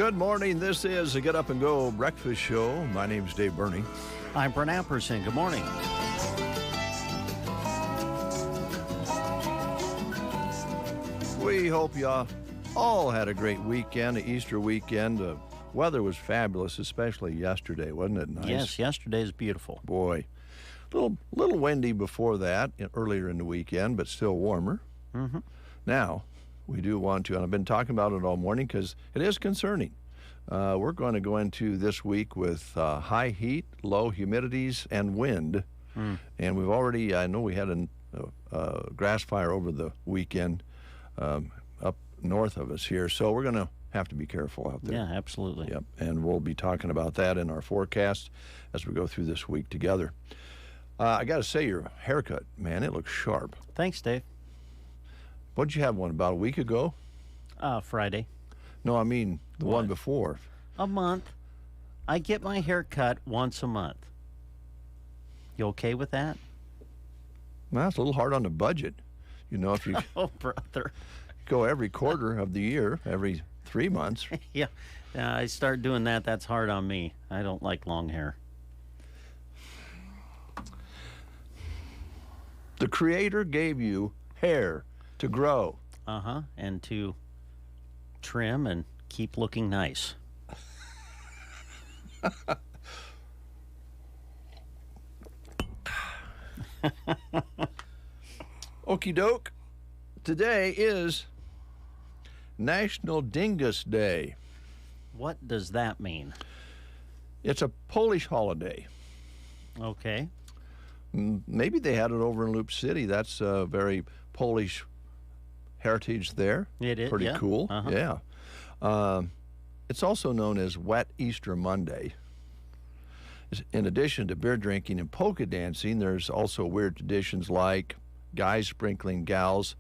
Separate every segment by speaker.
Speaker 1: Good morning. This is a Get Up and Go breakfast show. My name's Dave Burney.
Speaker 2: I'm Brent Amperson. Good morning.
Speaker 1: We hope you all had a great weekend, Easter weekend. The weather was fabulous, especially yesterday. Wasn't it nice?
Speaker 2: Yes, yesterday is beautiful.
Speaker 1: Boy. Little windy before that, earlier in the weekend, but still warmer.
Speaker 2: Mm-hmm.
Speaker 1: Now, we do want to, and I've been talking about it all morning because it is concerning. We're going to go into this week with high heat, low humidities, and wind. And we've already, I know we had a grass fire over the weekend up north of us here, so we're going to have to be careful out there.
Speaker 2: Yeah, absolutely.
Speaker 1: Yep, and we'll be talking about that in our forecast as we go through this week together. I got to say, your haircut, man, it looks sharp.
Speaker 2: Thanks, Dave.
Speaker 1: What did you have one about a week ago?
Speaker 2: Friday.
Speaker 1: No, I mean the one before.
Speaker 2: A month. I get my hair cut once a month. You okay with that?
Speaker 1: Well, it's a little hard on the budget. You know, if you
Speaker 2: Oh, brother.
Speaker 1: go every quarter of the year, every 3 months.
Speaker 2: Yeah, I start doing that. That's hard on me. I don't like long hair.
Speaker 1: The Creator gave you hair to grow.
Speaker 2: And to trim and keep looking nice.
Speaker 1: Okie doke. Today is National Dingus Day.
Speaker 2: What does that mean?
Speaker 1: It's a Polish holiday.
Speaker 2: Okay.
Speaker 1: Maybe they had it over in Loop City. That's very Polish heritage there.
Speaker 2: It is,
Speaker 1: Pretty
Speaker 2: yeah.
Speaker 1: cool. Yeah. It's also known as Wet Easter Monday. In addition to beer drinking and polka dancing, there's also weird traditions like guys sprinkling gals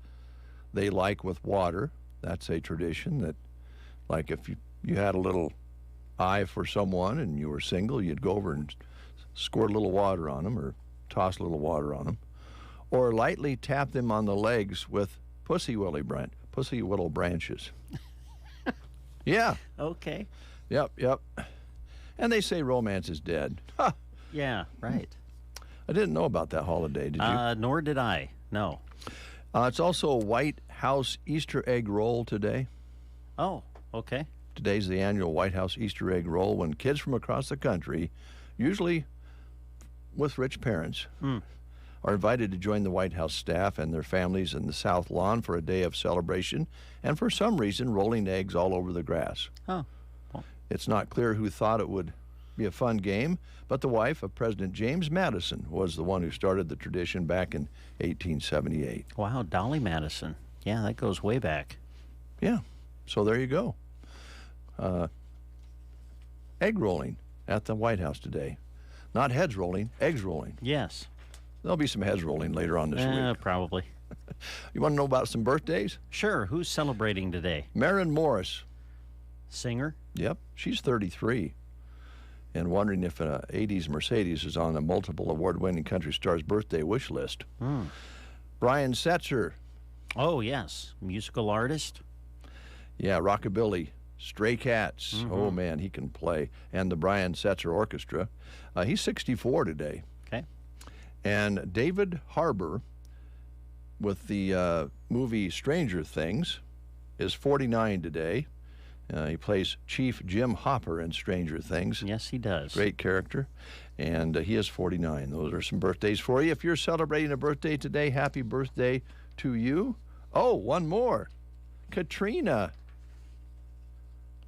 Speaker 1: they like with water. That's a tradition that, like, if you had a little eye for someone and you were single, you'd go over and squirt a little water on them or toss a little water on them. Or lightly tap them on the legs with pussy willow branches. Yeah.
Speaker 2: Okay.
Speaker 1: Yep. And they say romance is dead. Ha!
Speaker 2: Yeah, right.
Speaker 1: I didn't know about that holiday, did you?
Speaker 2: Nor did I. No.
Speaker 1: It's also White House Easter egg roll today.
Speaker 2: Oh, okay.
Speaker 1: Today's the annual White House Easter egg roll when kids from across the country, usually with rich parents, are invited to join the White House staff and their families in the South Lawn for a day of celebration and for some reason rolling eggs all over the grass.
Speaker 2: Oh.
Speaker 1: It's not clear who thought it would be a fun game, but the wife of President James Madison was the one who started the tradition back in 1878.
Speaker 2: Wow, Dolly Madison. Yeah, that goes way back.
Speaker 1: Yeah, so there you go. Egg rolling at the White House today. Not heads rolling, eggs rolling.
Speaker 2: Yes.
Speaker 1: There'll be some heads rolling later on this week.
Speaker 2: Probably.
Speaker 1: You want to know about some birthdays?
Speaker 2: Sure. Who's celebrating today?
Speaker 1: Maren Morris.
Speaker 2: Singer?
Speaker 1: Yep, she's 33. And wondering if an 80s Mercedes is on a multiple award-winning country star's birthday wish list. Brian Setzer.
Speaker 2: Oh, yes. Musical artist?
Speaker 1: Yeah, rockabilly. Stray Cats. Oh, man, he can play. And the Brian Setzer Orchestra. He's 64 today.
Speaker 2: Okay.
Speaker 1: And David Harbour, with the movie Stranger Things, is 49 today. He plays Chief Jim Hopper in Stranger Things.
Speaker 2: Yes, he does.
Speaker 1: Great character. And he is 49. Those are some birthdays for you. If you're celebrating a birthday today, happy birthday to you. Oh, one more. Katrina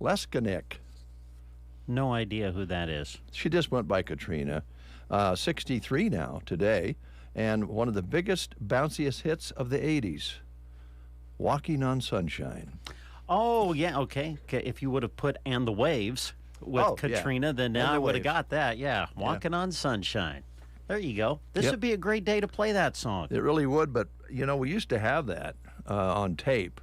Speaker 1: Leskanik.
Speaker 2: No idea who that is.
Speaker 1: She just went by Katrina. 63 now today. And one of the biggest, bounciest hits of the 80s. Walking on Sunshine.
Speaker 2: Oh, yeah, okay. If you would have put And the Waves with Katrina, then
Speaker 1: And
Speaker 2: I
Speaker 1: the
Speaker 2: would have
Speaker 1: Waves.
Speaker 2: got that. Yeah, Walking on Sunshine. There you go. This would be a great day to play that song.
Speaker 1: It really would, but, you know, we used to have that on tape.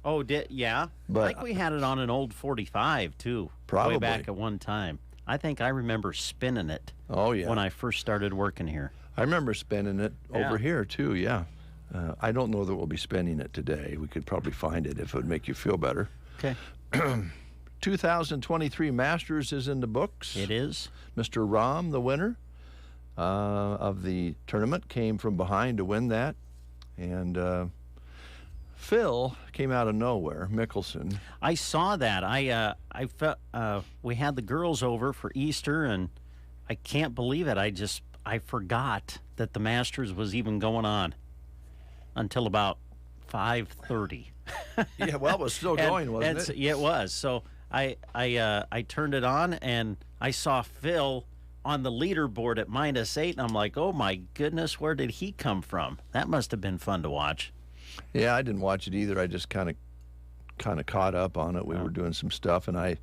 Speaker 2: Oh, yeah?
Speaker 1: But
Speaker 2: I think we had it on an old 45, too.
Speaker 1: Probably.
Speaker 2: Way back at one time. I think I remember spinning it
Speaker 1: Oh, yeah.
Speaker 2: when I first started working here.
Speaker 1: I remember spinning it
Speaker 2: Yeah.
Speaker 1: over here, too, yeah. I don't know that we'll be spinning it today. We could probably find it if it would make you feel better.
Speaker 2: Okay.
Speaker 1: 2023 Masters is in the books.
Speaker 2: It is.
Speaker 1: Mr. Rahm, the winner of the tournament, came from behind to win that. And Phil came out of nowhere, Mickelson.
Speaker 2: I saw that. I felt we had the girls over for Easter, and I can't believe it. I forgot that the Masters was even going on until about 5:30.
Speaker 1: Yeah, well, it was still going, wasn't it?
Speaker 2: Yeah, it was. So I turned it on, and I saw Phil on the leaderboard at -8, and I'm like, oh my goodness, where did he come from? That must have been fun to watch.
Speaker 1: Yeah, I didn't watch it either. I just kind of caught up on it. We were doing some stuff, and I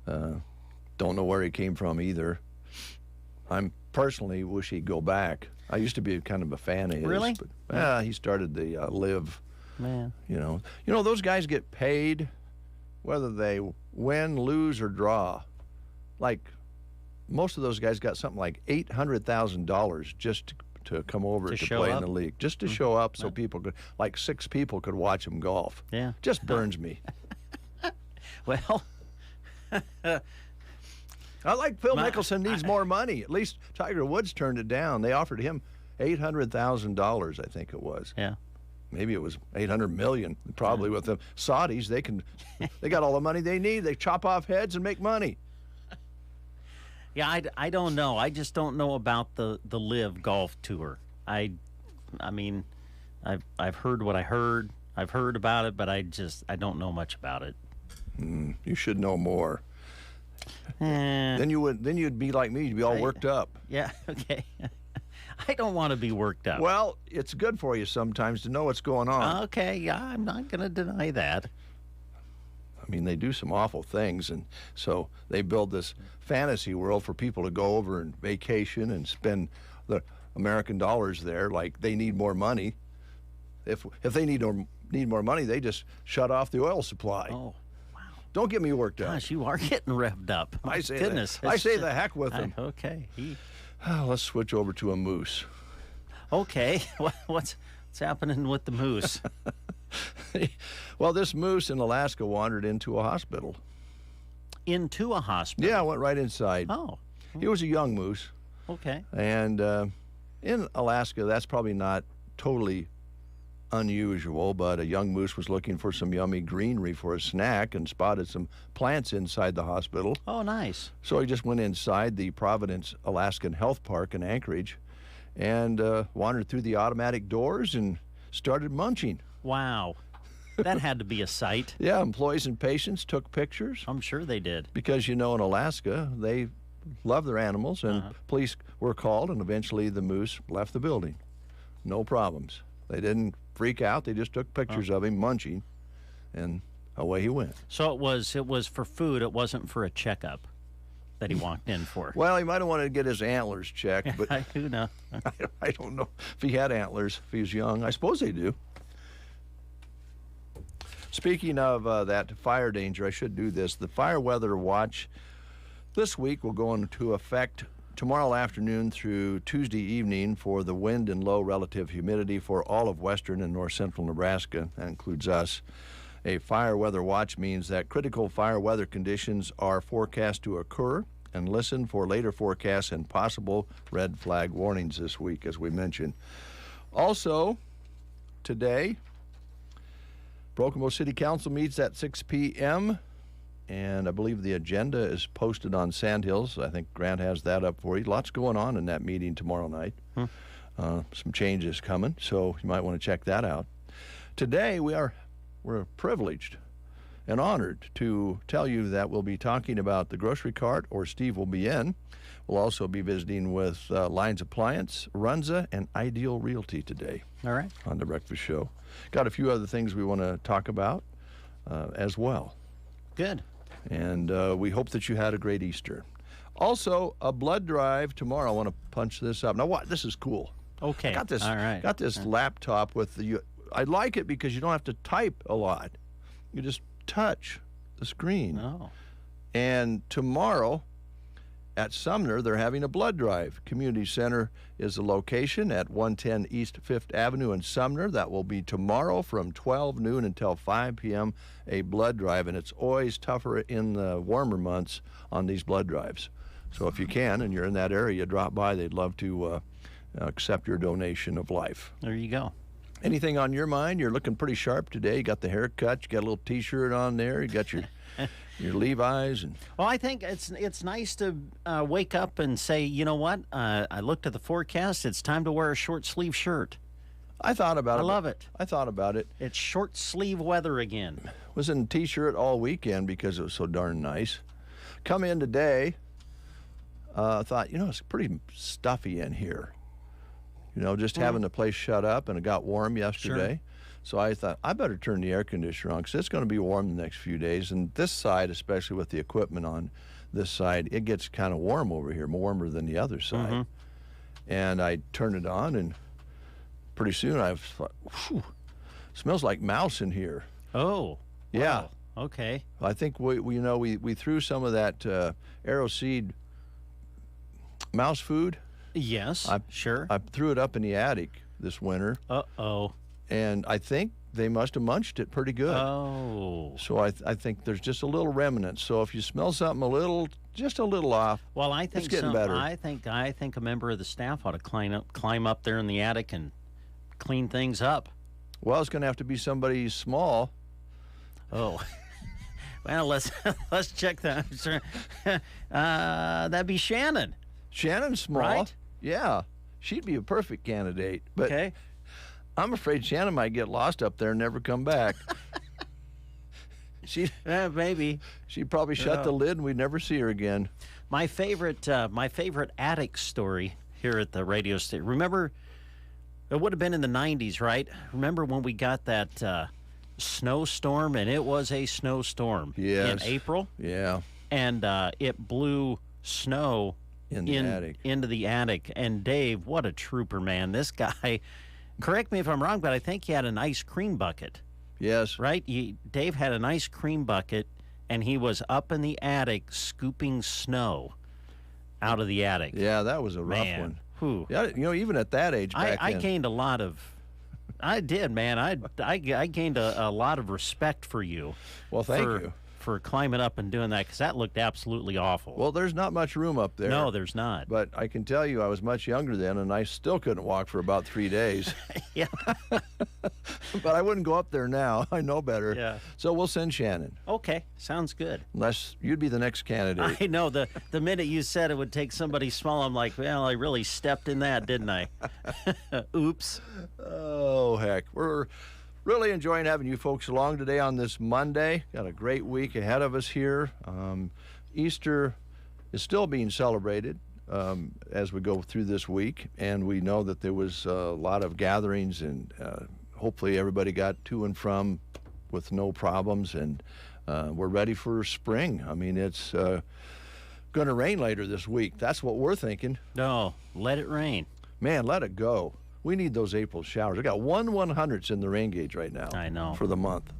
Speaker 1: don't know where he came from either. I'm personally wish he'd go back. I used to be kind of a fan of his.
Speaker 2: Really?
Speaker 1: But he started the Live.
Speaker 2: Man.
Speaker 1: You know those guys get paid whether they win, lose, or draw. Like most of those guys got something like $800,000 just to come over to
Speaker 2: show
Speaker 1: play
Speaker 2: up?
Speaker 1: in the league, just to show up so people could, like 6 people could watch them golf.
Speaker 2: Yeah.
Speaker 1: Just burns me.
Speaker 2: Well,
Speaker 1: I like Phil Mickelson needs more money. At least Tiger Woods turned it down. They offered him $800,000, I think it was.
Speaker 2: yeah.
Speaker 1: Maybe it was 800 million. Probably with the Saudis, they got all the money they need. They chop off heads and make money.
Speaker 2: Yeah, I don't know. I just don't know about the Live Golf Tour. I mean, I've heard what I heard. I've heard about it, but I don't know much about it.
Speaker 1: You should know more. Then you'd be like me. You'd be all worked up.
Speaker 2: Yeah. Okay. I don't want to be worked up.
Speaker 1: Well, it's good for you sometimes to know what's going on.
Speaker 2: Okay. Yeah, I'm not going to deny that.
Speaker 1: I mean, they do some awful things, and so they build this fantasy world for people to go over and vacation and spend the American dollars there. Like they need more money. If they need more money, they just shut off the oil supply.
Speaker 2: Oh, wow.
Speaker 1: Don't get me worked up.
Speaker 2: Gosh, you are getting revved up.
Speaker 1: I say
Speaker 2: Goodness.
Speaker 1: that. I say the heck with them.
Speaker 2: Okay.
Speaker 1: Let's switch over to a moose.
Speaker 2: Okay. What's happening with the moose?
Speaker 1: Well, this moose in Alaska wandered into a hospital.
Speaker 2: Into a hospital?
Speaker 1: Yeah, went right inside.
Speaker 2: Oh.
Speaker 1: He was a young moose.
Speaker 2: Okay.
Speaker 1: And in Alaska, that's probably not totally unusual, but a young moose was looking for some yummy greenery for a snack and spotted some plants inside the hospital.
Speaker 2: Oh, nice.
Speaker 1: So he just went inside the Providence Alaskan Health Park in Anchorage and wandered through the automatic doors and started munching.
Speaker 2: Wow. That had to be a sight.
Speaker 1: Yeah, employees and patients took pictures
Speaker 2: I'm sure they did.
Speaker 1: because, in Alaska, they love their animals, and police were called, and eventually the moose left the building. No problems. They didn't freak out. They just took pictures of him munching, and away he went.
Speaker 2: So it was for food. It wasn't for a checkup that he walked in for.
Speaker 1: Well, he might have wanted to get his antlers checked, but
Speaker 2: Who knows?
Speaker 1: I don't know if he had antlers, if he was young. I suppose they do. Speaking of that fire danger, I should do this. The fire weather watch this week will go into effect tomorrow afternoon through Tuesday evening for the wind and low relative humidity for all of western and north central Nebraska. That includes us. A fire weather watch means that critical fire weather conditions are forecast to occur, and listen for later forecasts and possible red flag warnings this week, as we mentioned. Also, today, Broken Bow City Council meets at 6 p.m., and I believe the agenda is posted on Sandhills. I think Grant has that up for you. Lots going on in that meeting tomorrow night. Some changes coming, so you might want to check that out. Today, we're privileged and honored to tell you that we'll be talking about the grocery cart, or Steve will be in. We'll also be visiting with Lines Appliance, Runza, and Ideal Realty today.
Speaker 2: All right.
Speaker 1: On the Breakfast Show. Got a few other things we want to talk about as well.
Speaker 2: Good.
Speaker 1: And we hope that you had a great Easter. Also, a blood drive tomorrow. I want to punch this up. Now, what? This is cool.
Speaker 2: Okay.
Speaker 1: Got this.
Speaker 2: All right.
Speaker 1: Got this laptop with the. I like it because you don't have to type a lot. You just touch the screen.
Speaker 2: Oh.
Speaker 1: And tomorrow, at Sumner, they're having a blood drive. Community Center is the location at 110 East 5th Avenue in Sumner. That will be tomorrow from 12 noon until 5 p.m., a blood drive. And it's always tougher in the warmer months on these blood drives. So if you can and you're in that area, drop by. They'd love to accept your donation of life.
Speaker 2: There you go.
Speaker 1: Anything on your mind? You're looking pretty sharp today. You got the haircut. You got a little T-shirt on there. You got your Levi's. And
Speaker 2: well, I think it's nice to wake up and say, you know what? I looked at the forecast. It's time to wear a short sleeve shirt.
Speaker 1: I thought about it.
Speaker 2: I love it.
Speaker 1: I thought about it.
Speaker 2: It's short sleeve weather again.
Speaker 1: Was in a T-shirt all weekend because it was so darn nice. Come in today. Thought, it's pretty stuffy in here. Just having the place shut up, and it got warm yesterday.
Speaker 2: Sure.
Speaker 1: So I thought, I better turn the air conditioner on because it's going to be warm the next few days. And this side, especially with the equipment on this side, it gets kind of warm over here, more warmer than the other side.
Speaker 2: Mm-hmm.
Speaker 1: And I turned it on, and pretty soon I thought, whew, smells like mouse in here.
Speaker 2: Oh.
Speaker 1: Yeah.
Speaker 2: Wow. Okay.
Speaker 1: I think we threw some of that Aeroseed mouse food.
Speaker 2: Yes, sure.
Speaker 1: I threw it up in the attic this winter.
Speaker 2: Uh-oh.
Speaker 1: And I think they must have munched it pretty good.
Speaker 2: Oh.
Speaker 1: So I think there's just a little remnant. So if you smell something just a little off,
Speaker 2: well, I think
Speaker 1: it's getting better.
Speaker 2: I think a member of the staff ought to climb up there in the attic and clean things up.
Speaker 1: Well, it's going to have to be somebody small.
Speaker 2: Oh. Well, let's check that. That'd be Shannon.
Speaker 1: Shannon's small.
Speaker 2: Right?
Speaker 1: Yeah. She'd be a perfect candidate. But
Speaker 2: Okay.
Speaker 1: I'm afraid Shannon might get lost up there and never come back.
Speaker 2: Maybe.
Speaker 1: She'd probably shut the lid and we'd never see her again.
Speaker 2: My favorite attic story here at the radio station. Remember, it would have been in the 90s, right? Remember when we got that snowstorm, and it was a snowstorm
Speaker 1: Yes.
Speaker 2: in April?
Speaker 1: Yeah.
Speaker 2: And it blew snow into the attic. And Dave, what a trooper, man. This guy, correct me if I'm wrong, but I think he had an ice cream bucket.
Speaker 1: Yes.
Speaker 2: Right? Dave had an ice cream bucket, and he was up in the attic scooping snow out of the attic.
Speaker 1: Yeah, that was a rough
Speaker 2: Man.
Speaker 1: one.
Speaker 2: Whew.
Speaker 1: Yeah, even at that age back
Speaker 2: I
Speaker 1: then.
Speaker 2: gained a lot of. I did, man. I gained a lot of respect for you.
Speaker 1: Well, thank you.
Speaker 2: For climbing up and doing that, because that looked absolutely awful.
Speaker 1: Well, there's not much room up there.
Speaker 2: No, there's not.
Speaker 1: But I can tell you I was much younger then, and I still couldn't walk for about 3 days.
Speaker 2: Yeah.
Speaker 1: But I wouldn't go up there now. I know better.
Speaker 2: Yeah.
Speaker 1: So we'll send Shannon.
Speaker 2: Okay, sounds good.
Speaker 1: Unless you'd be the next candidate.
Speaker 2: I know. The minute you said it would take somebody small, I'm like, well, I really stepped in that, didn't I? Oops.
Speaker 1: Oh, heck. We're really enjoying having you folks along today on this Monday. Got a great week ahead of us here. Easter is still being celebrated as we go through this week, and we know that there was a lot of gatherings, and hopefully everybody got to and from with no problems, and we're ready for spring. I mean, it's going to rain later this week. That's what we're thinking.
Speaker 2: No, let it rain.
Speaker 1: Man, let it go. We need those April showers. I got 1/100ths in the rain gauge right now.
Speaker 2: I know.
Speaker 1: For the month.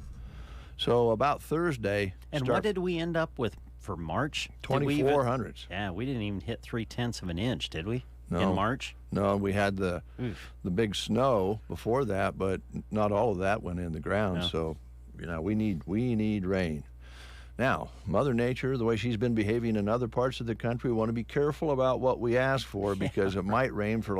Speaker 1: So about Thursday.
Speaker 2: And what did we end up with for March?
Speaker 1: 2,400s.
Speaker 2: Yeah, we didn't even hit 0.3 of an inch, did we?
Speaker 1: No.
Speaker 2: In March?
Speaker 1: No, we had the big snow before that, but not all of that went in the ground.
Speaker 2: No.
Speaker 1: So, we need rain. Now, Mother Nature, the way she's been behaving in other parts of the country, we want to be careful about what we ask for because it might rain for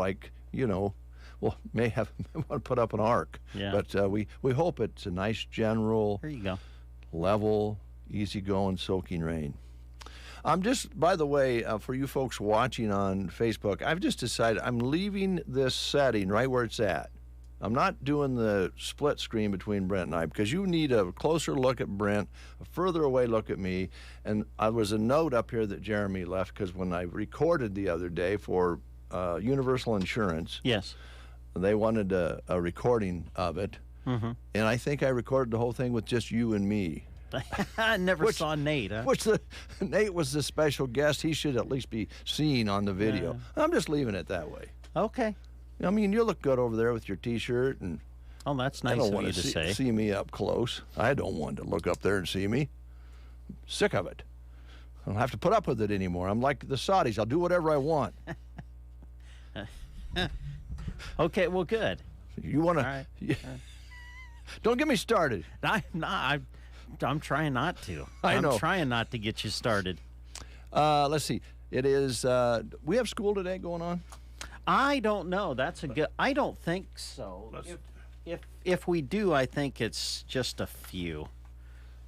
Speaker 1: may want to put up an ark.
Speaker 2: Yeah.
Speaker 1: But we hope it's a nice general,
Speaker 2: There you go.
Speaker 1: level, easygoing, soaking rain. I'm just, by the way, for you folks watching on Facebook, I've just decided I'm leaving this setting right where it's at. I'm not doing the split screen between Brent and I because you need a closer look at Brent, a further away look at me. And there was a note up here that Jeremy left because when I recorded the other day for Universal Insurance,
Speaker 2: Yes.
Speaker 1: they wanted a recording of it.
Speaker 2: Mm-hmm.
Speaker 1: And I think I recorded the whole thing with just you and me.
Speaker 2: I never saw Nate, huh?
Speaker 1: Nate was the special guest. He should at least be seen on the video. I'm just leaving it that way.
Speaker 2: Okay.
Speaker 1: I mean, you look good over there with your T-shirt, and
Speaker 2: Oh, that's
Speaker 1: I
Speaker 2: nice
Speaker 1: don't
Speaker 2: of
Speaker 1: want
Speaker 2: you
Speaker 1: to
Speaker 2: to say.
Speaker 1: see me up close. I don't want to look up there and see me. I'm sick of it. I don't have to put up with it anymore. I'm like the Saudis. I'll do whatever I want.
Speaker 2: Okay, well, good.
Speaker 1: You want
Speaker 2: All
Speaker 1: to?
Speaker 2: right.
Speaker 1: Don't get me started.
Speaker 2: I'm trying not to.
Speaker 1: I know.
Speaker 2: I'm trying not to get you started.
Speaker 1: Let's see. It is. We have school today going on.
Speaker 2: I don't know. That's a good. I don't think so. If we do, I think it's just a few.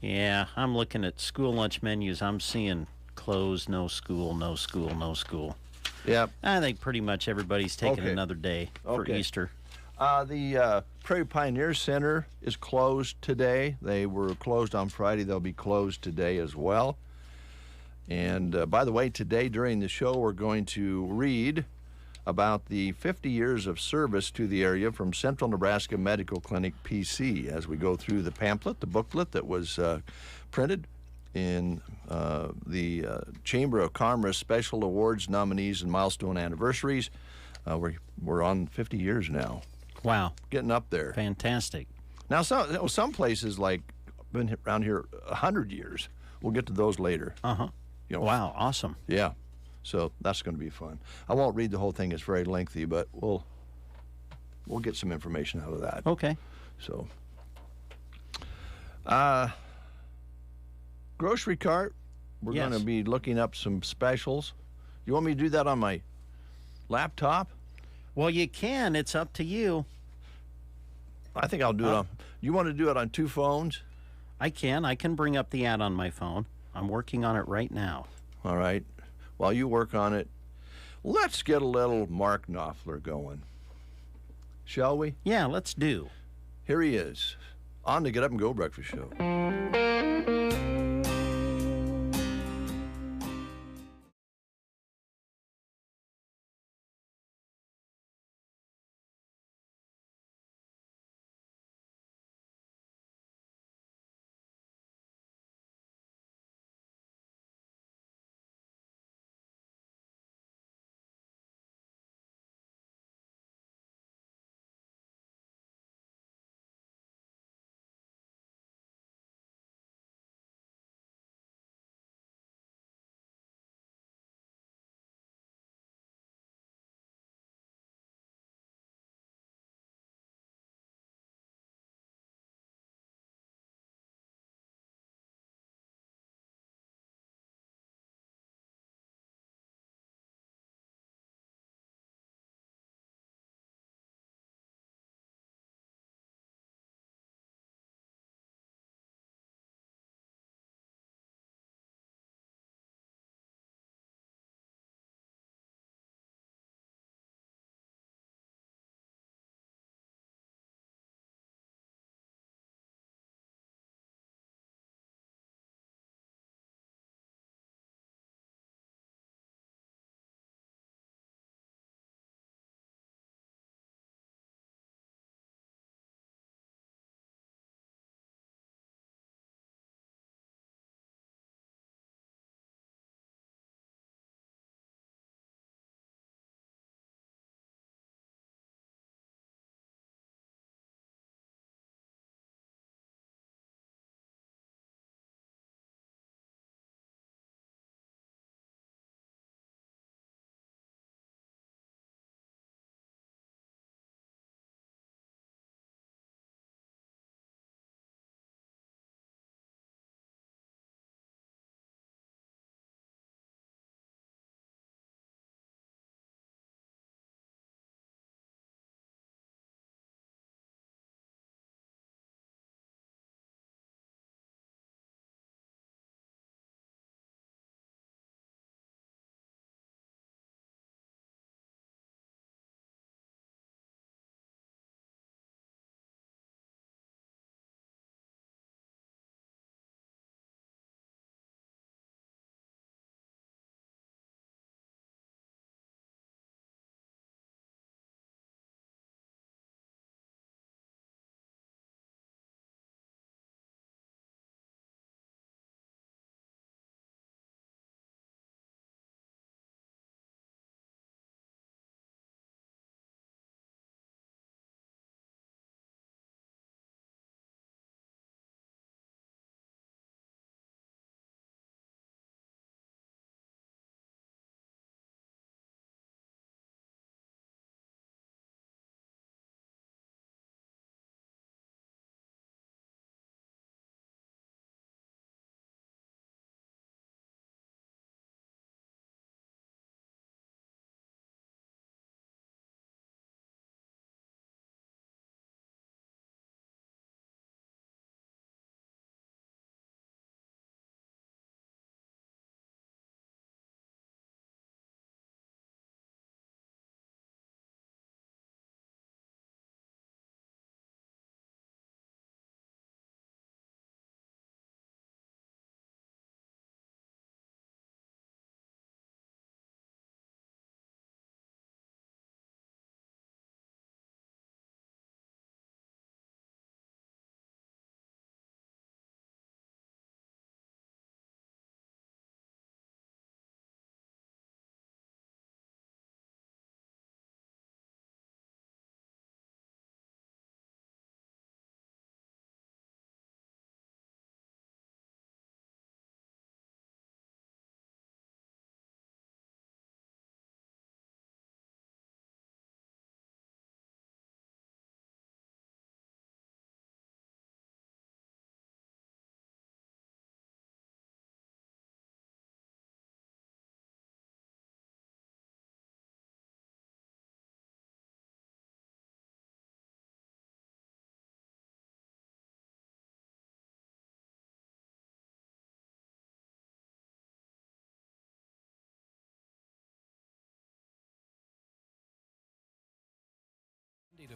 Speaker 2: Yeah, I'm looking at school lunch menus. I'm seeing closed, no school, no school, no school.
Speaker 1: Yeah.
Speaker 2: I think pretty much everybody's taking
Speaker 1: Okay.
Speaker 2: another day for
Speaker 1: Okay.
Speaker 2: Easter.
Speaker 1: The Prairie Pioneer Center is closed today. They were closed on Friday. They'll be closed today as well. And by the way, today during the show, we're going to read about the 50 years of service to the area from Central Nebraska Medical Clinic PC as we go through the pamphlet, the booklet that was printed in the Chamber of Commerce Special Awards, Nominees, and Milestone Anniversaries. We're on 50 years now,
Speaker 2: Wow,
Speaker 1: getting up there.
Speaker 2: fantastic.
Speaker 1: Now, some places like been around here 100 years. We'll get to those later.
Speaker 2: Uh-huh.
Speaker 1: You know,
Speaker 2: Wow, awesome.
Speaker 1: Yeah, so that's going to be fun. I won't read the whole thing; it's very lengthy, but we'll get some information out of that.
Speaker 2: Okay.
Speaker 1: So, grocery cart. We're
Speaker 2: Yes.
Speaker 1: going to be looking up some specials. You want me to do that on my laptop?
Speaker 2: Well, you can. It's up to you.
Speaker 1: I think I'll do it on. You want to do it on two phones?
Speaker 2: I can. I can bring up the ad on my phone. I'm working on it right now.
Speaker 1: All right. While you work on it, let's get a little Mark Knopfler going. Shall we?
Speaker 2: Yeah, let's do.
Speaker 1: Here he is on the Get Up and Go Breakfast Show.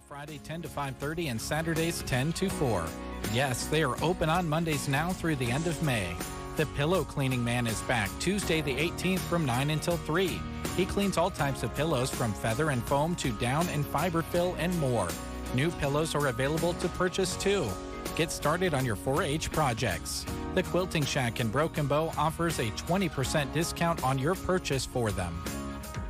Speaker 3: Friday 10 to 5:30 and Saturdays 10 to 4. Yes, they are open on Mondays now through the end of May. The Pillow Cleaning Man is back Tuesday the 18th from 9 until 3. He cleans all types of pillows from feather and foam to down and fiberfill and more. New pillows are available to purchase too. Get started on your 4-H projects. The Quilting Shack in Broken Bow offers a 20% discount on your purchase for them.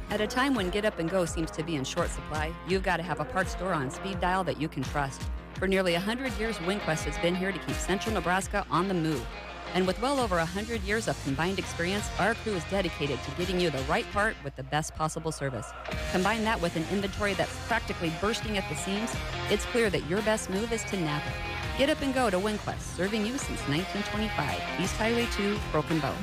Speaker 4: At a time when Get Up and Go seems to be in short supply, you've got to have a parts store on speed dial that you can trust. For nearly 100 years, WinQuest has been here to keep central Nebraska on the move. And with well over 100 years of combined experience, our crew is dedicated to getting you the right part with the best possible service. Combine that with an inventory that's practically bursting at the seams, it's clear that your best move is to Napa. Get Up and Go to WinQuest, serving you since 1925, East Highway 2, Broken Bow.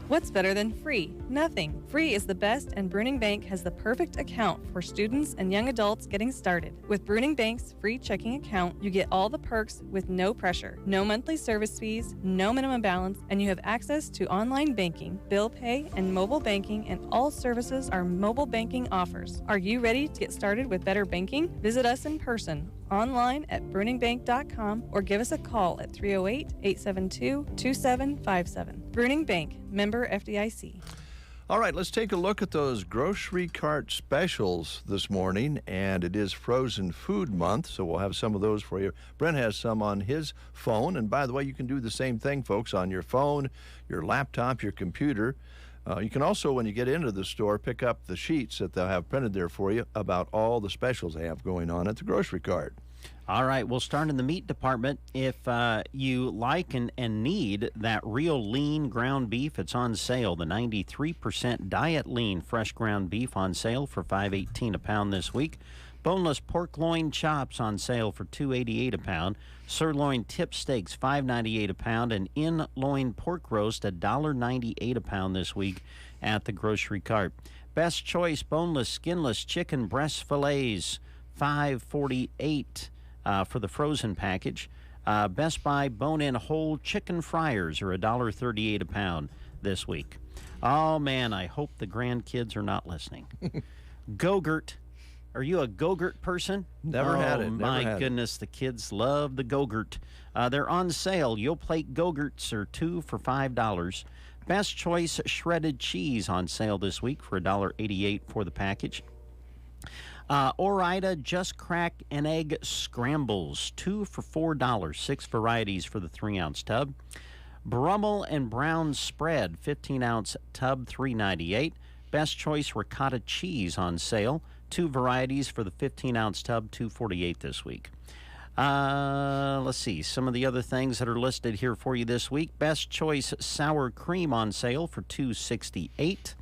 Speaker 5: What's better than free? Nothing. Free is the best, and Bruning Bank has the perfect account for students and young adults getting started. With Bruning Bank's free checking account, you get all the perks with no pressure, no monthly service fees, no minimum balance, and you have access to online banking, bill pay, and mobile banking, and all services are mobile banking offers. Are you ready to get started with better banking? Visit us in person, online at bruningbank.com, or give us a call at 308-872-2757. Bruning Bank, member FDIC.
Speaker 1: All right, let's take a look at those grocery cart specials this morning, and it is Frozen Food Month, so we'll have some of those for you. Brent has some on his phone, and by the way, you can do the same thing, folks, on your phone, your laptop, your computer. You can also, when you get into the store, pick up the sheets that they'll have printed there for you about all the specials they have going on at the grocery cart.
Speaker 2: All right, we'll start in the meat department. If you like and need that real lean ground beef, it's on sale. The 93% diet lean fresh ground beef on sale for $5.18 a pound this week. Boneless pork loin chops on sale for $2.88 a pound. Sirloin tip steaks $5.98 a pound, and in-loin pork roast $1.98 a pound this week at the grocery cart. Best Choice boneless, skinless chicken breast fillets $5.48 for the frozen package. Best Buy bone-in whole chicken fryers are $1.38 a pound this week. Oh man, I hope the grandkids are not listening. Go-Gurt. Are you a Go-Gurt person?
Speaker 1: Never had it.
Speaker 2: My
Speaker 1: Never had
Speaker 2: goodness, the kids love the Go-Gurt. They're on sale. Yoplait Go-Gurts are 2 for $5. Best Choice shredded cheese on sale this week for $1.88 for the package. Ore-Ida Just Crack and Egg Scrambles, 2 for $4, 6 varieties for the 3-ounce tub. Brummel and Brown Spread, 15-ounce tub, $3.98. Best Choice Ricotta Cheese on sale, 2 varieties for the 15-ounce tub, $2.48 this week. Let's see, some of the other things that are listed here for you this week. Best Choice Sour Cream on sale for $2.68.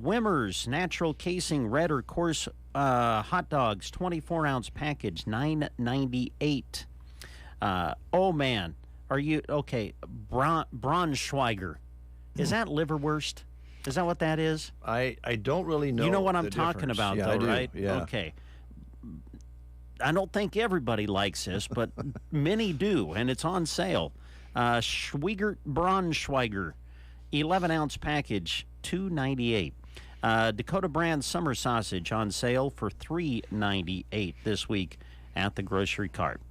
Speaker 2: Wimmer's Natural Casing Red or Coarse hot dogs, 24-ounce package, $9.98. Oh, man. Are you, okay, Braunschweiger. Is that liverwurst? Is that what that is?
Speaker 1: I don't really know.
Speaker 2: You know what I'm
Speaker 1: the
Speaker 2: talking
Speaker 1: difference.
Speaker 2: about,
Speaker 1: Yeah,
Speaker 2: though,
Speaker 1: I do.
Speaker 2: right?
Speaker 1: Yeah.
Speaker 2: Okay. I don't think everybody likes this, but many do, and it's on sale. Schwiegert Braunschweiger, 11-ounce package, $2.98. Dakota brand summer sausage on sale for $3.98 this week at the grocery cart.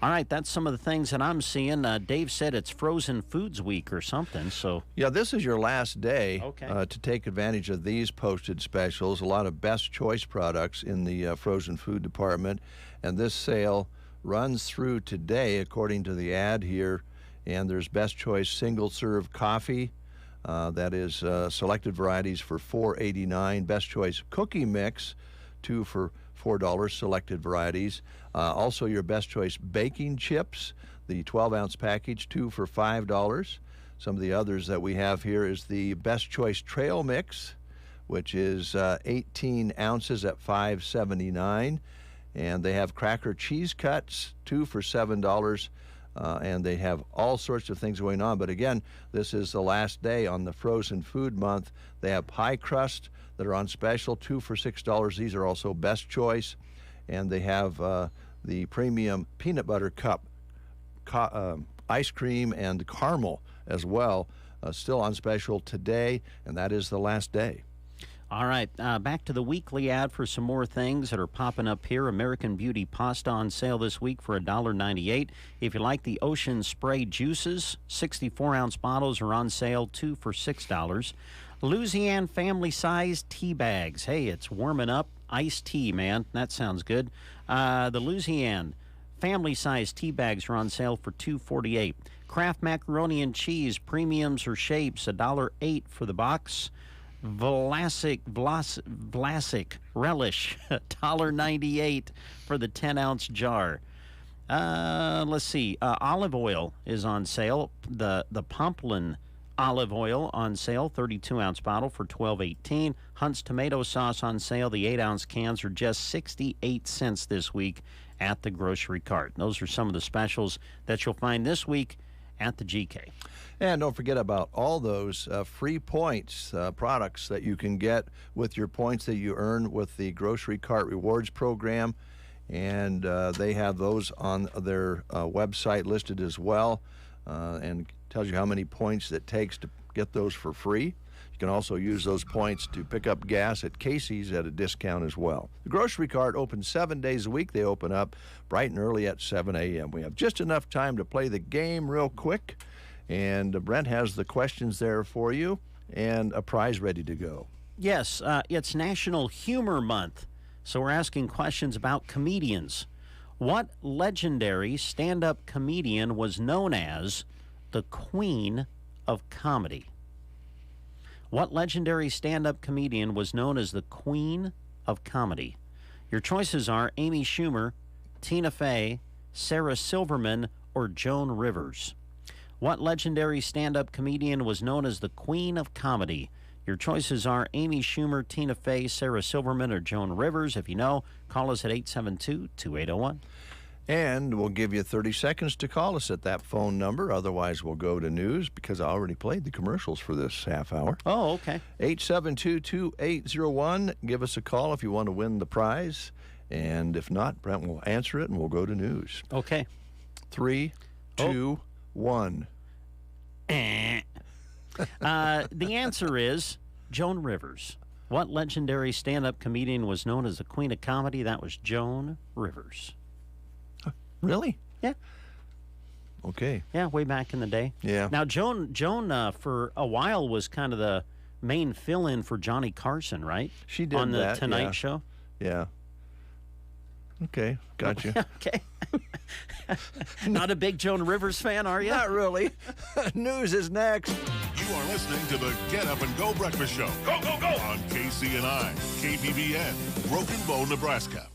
Speaker 2: All right, that's some of the things that I'm seeing. Dave said it's Frozen Foods Week or something, so.
Speaker 1: Yeah, this is your last day
Speaker 2: Okay.
Speaker 1: to take advantage of these posted specials. A lot of Best Choice products in the frozen food department. And this sale runs through today, according to the ad here. And there's Best Choice single-serve coffee. That is selected varieties for $4.89. Best Choice cookie mix, 2 for $4, selected varieties. Also your Best Choice baking chips, the 12-ounce package, 2 for $5. Some of the others that we have here is the Best Choice trail mix, which is 18 ounces at $5.79. And they have cracker cheese cuts, 2 for $7. And they have all sorts of things going on. But again, this is the last day on the Frozen Food Month. They have pie crust that are on special, 2 for $6. These are also Best Choice. And they have the premium peanut butter cup, ice cream and caramel as well, still on special today, and that is the last day.
Speaker 2: All right, back to the weekly ad for some more things that are popping up here. American Beauty pasta on sale this week for $1.98. If you like the Ocean Spray juices, 64-ounce bottles are on sale, 2 for $6. Louisiana family-sized tea bags. Hey, it's warming up. Iced tea, man. That sounds good. The Louisiana family-sized tea bags are on sale for $2.48. Kraft macaroni and cheese, premiums or shapes, $1.08 for the box. Vlasic relish, $1.98 for the 10-ounce jar. Let's see. Olive oil is on sale. The Pomplin olive oil on sale, 32-ounce bottle for $12.18. Hunt's tomato sauce on sale. The 8-ounce cans are just 68 cents this week at the grocery cart. Those are some of the specials that you'll find this week at the GK.
Speaker 1: And don't forget about all those free points, products that you can get with your points that you earn with the Grocery Cart Rewards program. And they have those on their website listed as well, and tells you how many points it takes to get those for free. You can also use those points to pick up gas at Casey's at a discount as well. The Grocery Cart opens 7 days a week. They open up bright and early at 7 a.m. We have just enough time to play the game real quick. And Brent has the questions there for you and a prize ready to go.
Speaker 2: Yes, it's National Humor Month, so we're asking questions about comedians. What legendary stand-up comedian was known as the Queen of Comedy? What legendary stand-up comedian was known as the Queen of Comedy? Your choices are Amy Schumer, Tina Fey, Sarah Silverman, or Joan Rivers. What legendary stand-up comedian was known as the Queen of Comedy? Your choices are Amy Schumer, Tina Fey, Sarah Silverman, or Joan Rivers. If you know, call us at 872-2801.
Speaker 1: And we'll give you 30 seconds to call us at that phone number. Otherwise, we'll go to news because I already played the commercials for this half hour.
Speaker 2: Oh, okay.
Speaker 1: 872-2801. Give us a call if you want to win the prize. And if not, Brent will answer it and we'll go to news.
Speaker 2: Okay.
Speaker 1: 3, 2, 1.
Speaker 2: The answer is Joan Rivers. What legendary stand-up comedian was known as the Queen of Comedy? That was Joan Rivers.
Speaker 1: Really?
Speaker 2: Yeah.
Speaker 1: Okay.
Speaker 2: Yeah, way back in the day.
Speaker 1: Yeah.
Speaker 2: Now, Joan, for a while was kind of the main fill-in for Johnny Carson, right?
Speaker 1: She did
Speaker 2: on the
Speaker 1: that,
Speaker 2: Tonight
Speaker 1: yeah.
Speaker 2: Show.
Speaker 1: Yeah. Okay, got you.
Speaker 2: Okay. Not a big Joan Rivers fan, are you?
Speaker 1: Not really. News is next.
Speaker 6: You are listening to the Get Up and Go Breakfast Show. Go, go, go! On KCNI, KPVN, Broken Bow, Nebraska.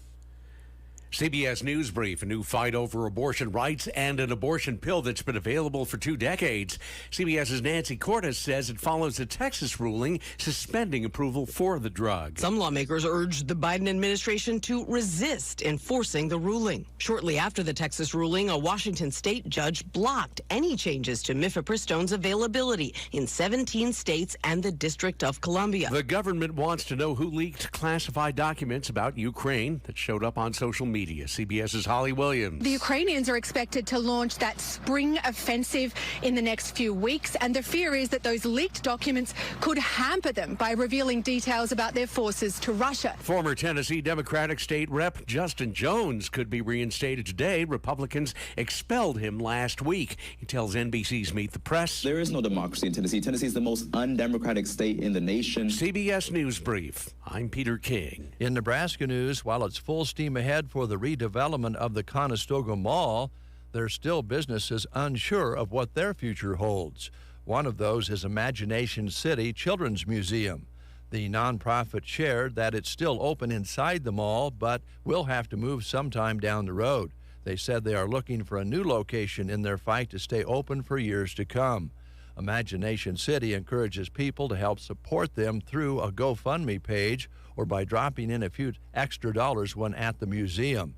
Speaker 7: CBS News Brief, a new fight over abortion rights and an abortion pill that's been available for 2 decades. CBS's Nancy Cordes says it follows a Texas ruling suspending approval for the drug.
Speaker 8: Some lawmakers urged the Biden administration to resist enforcing the ruling. Shortly after the Texas ruling, a Washington state judge blocked any changes to mifepristone's availability in 17 states and the District of Columbia.
Speaker 7: The government wants to know who leaked classified documents about Ukraine that showed up on social media. CBS's Holly Williams.
Speaker 9: The Ukrainians are expected to launch that spring offensive in the next few weeks, and the fear is that those leaked documents could hamper them by revealing details about their forces to Russia.
Speaker 7: Former Tennessee Democratic State Rep Justin Jones could be reinstated today. Republicans expelled him last week. He tells NBC's Meet the Press.
Speaker 10: There is no democracy in Tennessee. Tennessee is the most undemocratic state in the nation.
Speaker 7: CBS News Brief. I'm Peter King.
Speaker 1: In Nebraska news, while it's full steam ahead for the redevelopment of the Conestoga Mall, there's still businesses unsure of what their future holds. One of those is Imagination City Children's Museum. The nonprofit shared that it's still open inside the mall, but will have to move sometime down the road. They said they are looking for a new location in their fight to stay open for years to come. Imagination City encourages people to help support them through a GoFundMe page or by dropping in a few extra dollars when at the museum.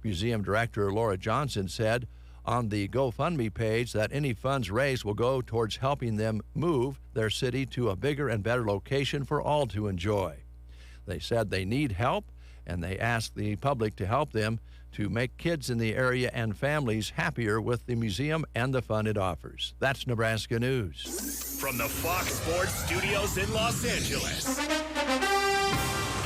Speaker 1: Museum Director Laura Johnson said on the GoFundMe page that any funds raised will go towards helping them move their city to a bigger and better location for all to enjoy. They said they need help, and they asked the public to help them to make kids in the area and families happier with the museum and the fun it offers. That's Nebraska News.
Speaker 11: From the Fox Sports Studios in Los Angeles,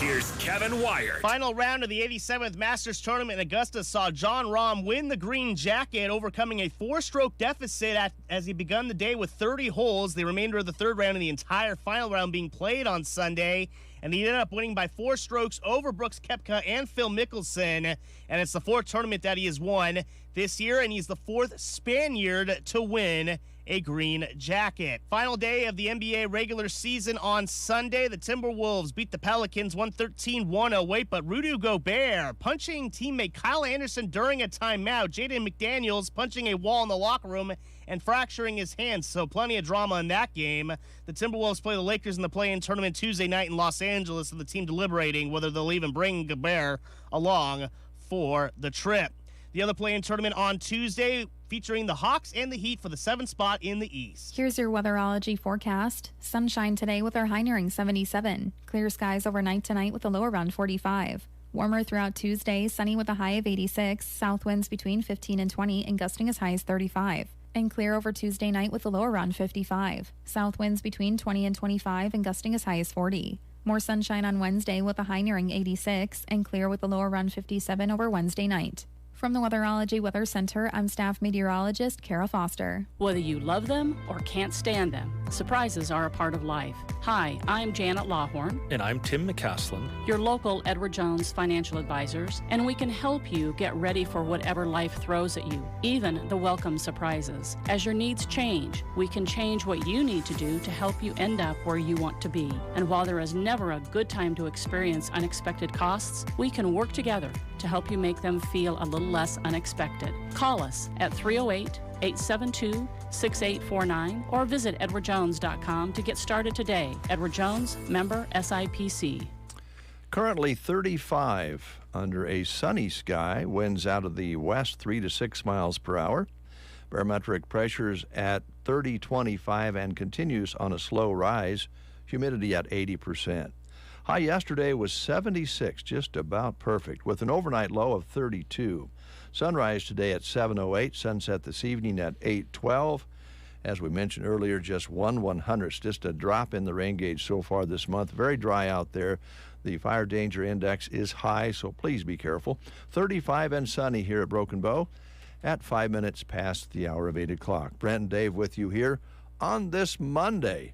Speaker 11: Here's Kevin Wyatt.
Speaker 12: Final round of the 87th Masters Tournament in Augusta saw Jon Rahm win the green jacket, overcoming a 4-stroke deficit as he begun the day with 30 holes, the remainder of the third round and the entire final round being played on Sunday. And he ended up winning by 4 strokes over Brooks Koepka and Phil Mickelson. And it's the 4th tournament that he has won this year, and he's the 4th Spaniard to win a green jacket. Final day of the NBA regular season on Sunday. The Timberwolves beat the Pelicans 113-108, but Rudy Gobert punching teammate Kyle Anderson during a timeout. Jaden McDaniels punching a wall in the locker room and fracturing his hand, so plenty of drama in that game. The Timberwolves play the Lakers in the play-in tournament Tuesday night in Los Angeles, with the team deliberating whether they'll even bring Gobert along for the trip. The other play-in tournament on Tuesday featuring the Hawks and the Heat for the 7th spot in the East.
Speaker 13: Here's your weatherology forecast. Sunshine today with our high nearing 77. Clear skies overnight tonight with a low around 45. Warmer throughout Tuesday, sunny with a high of 86. South winds between 15 and 20 and gusting as high as 35. And clear over Tuesday night with a low around 55. South winds between 20 and 25 and gusting as high as 40. More sunshine on Wednesday with a high nearing 86 and clear with a low around 57 over Wednesday night. From the Weatherology Weather Center, I'm staff meteorologist Kara Foster.
Speaker 14: Whether you love them or can't stand them, surprises are a part of life. Hi, I'm Janet Lawhorn.
Speaker 15: And I'm Tim McCaslin.
Speaker 14: Your local Edward Jones financial advisors, and we can help you get ready for whatever life throws at you, even the welcome surprises. As your needs change, we can change what you need to do to help you end up where you want to be. And while there is never a good time to experience unexpected costs, we can work together to help you make them feel a little less unexpected. Call us at 308-872-6849 or visit edwardjones.com to get started today. Edward Jones, member SIPC.
Speaker 1: Currently 35 under a sunny sky, winds out of the west 3 to 6 miles per hour. Barometric pressures at 30-25 and continues on a slow rise. Humidity at 80%. High yesterday was 76, just about perfect, with an overnight low of 32. Sunrise today at 7:08, sunset this evening at 8:12. As we mentioned earlier, just 1/100th, just a drop in the rain gauge so far this month. Very dry out there. The fire danger index is high, so please be careful. 35 and sunny here at Broken Bow at 5 minutes past the hour of 8 o'clock. Brent and Dave with you here on this Monday.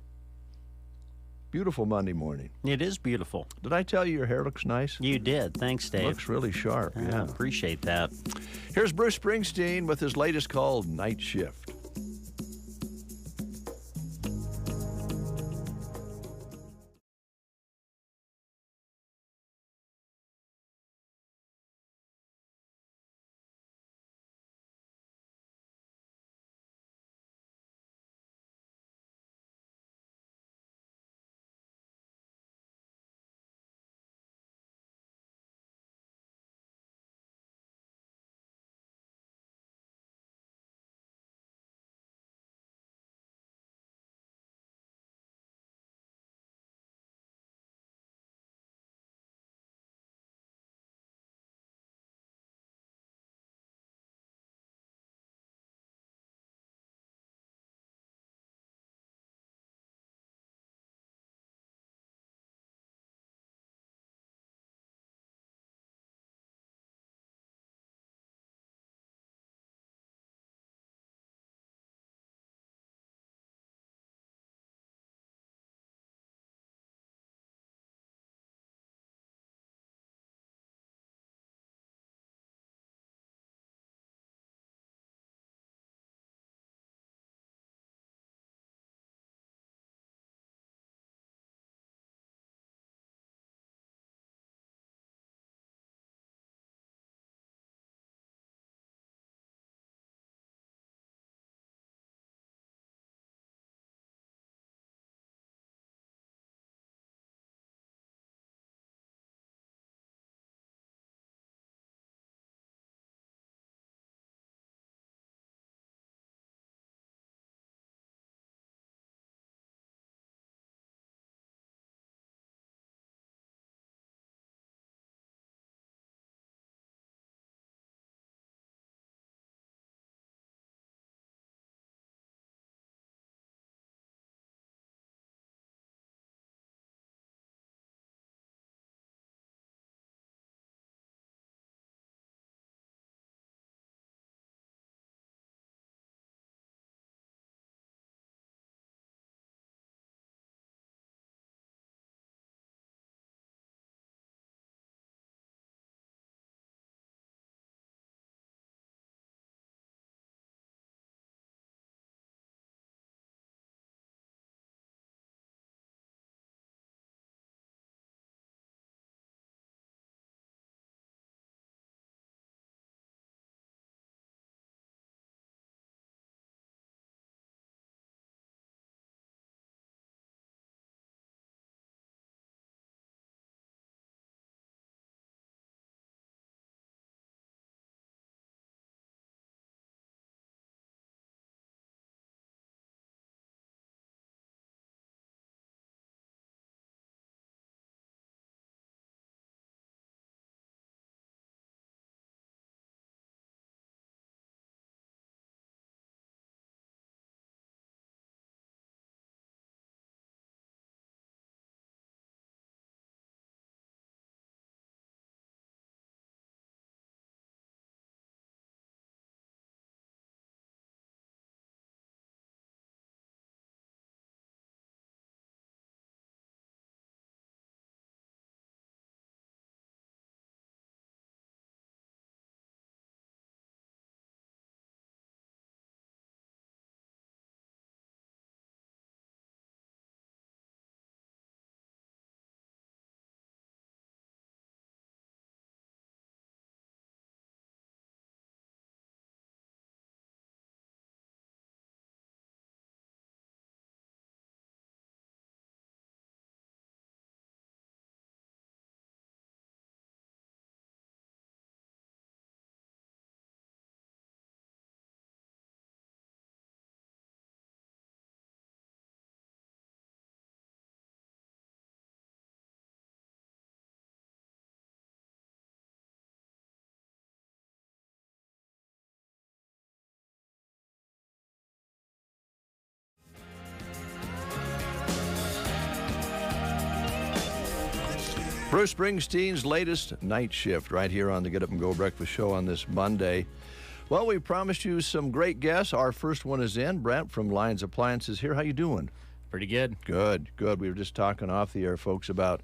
Speaker 1: Beautiful Monday morning.
Speaker 2: It is beautiful.
Speaker 1: Did I tell you your hair looks nice?
Speaker 2: You did. Thanks, Dave.
Speaker 1: Looks really sharp, yeah.
Speaker 2: Appreciate that.
Speaker 1: Here's Bruce Springsteen with his latest called Night Shift. Bruce Springsteen's latest Night Shift right here on the Get Up and Go Breakfast Show on this Monday. Well, we promised you some great guests. Our first one is in. Brent from Lyons Appliances here. How you doing?
Speaker 11: Pretty good.
Speaker 1: Good. We were just talking off the air, folks, about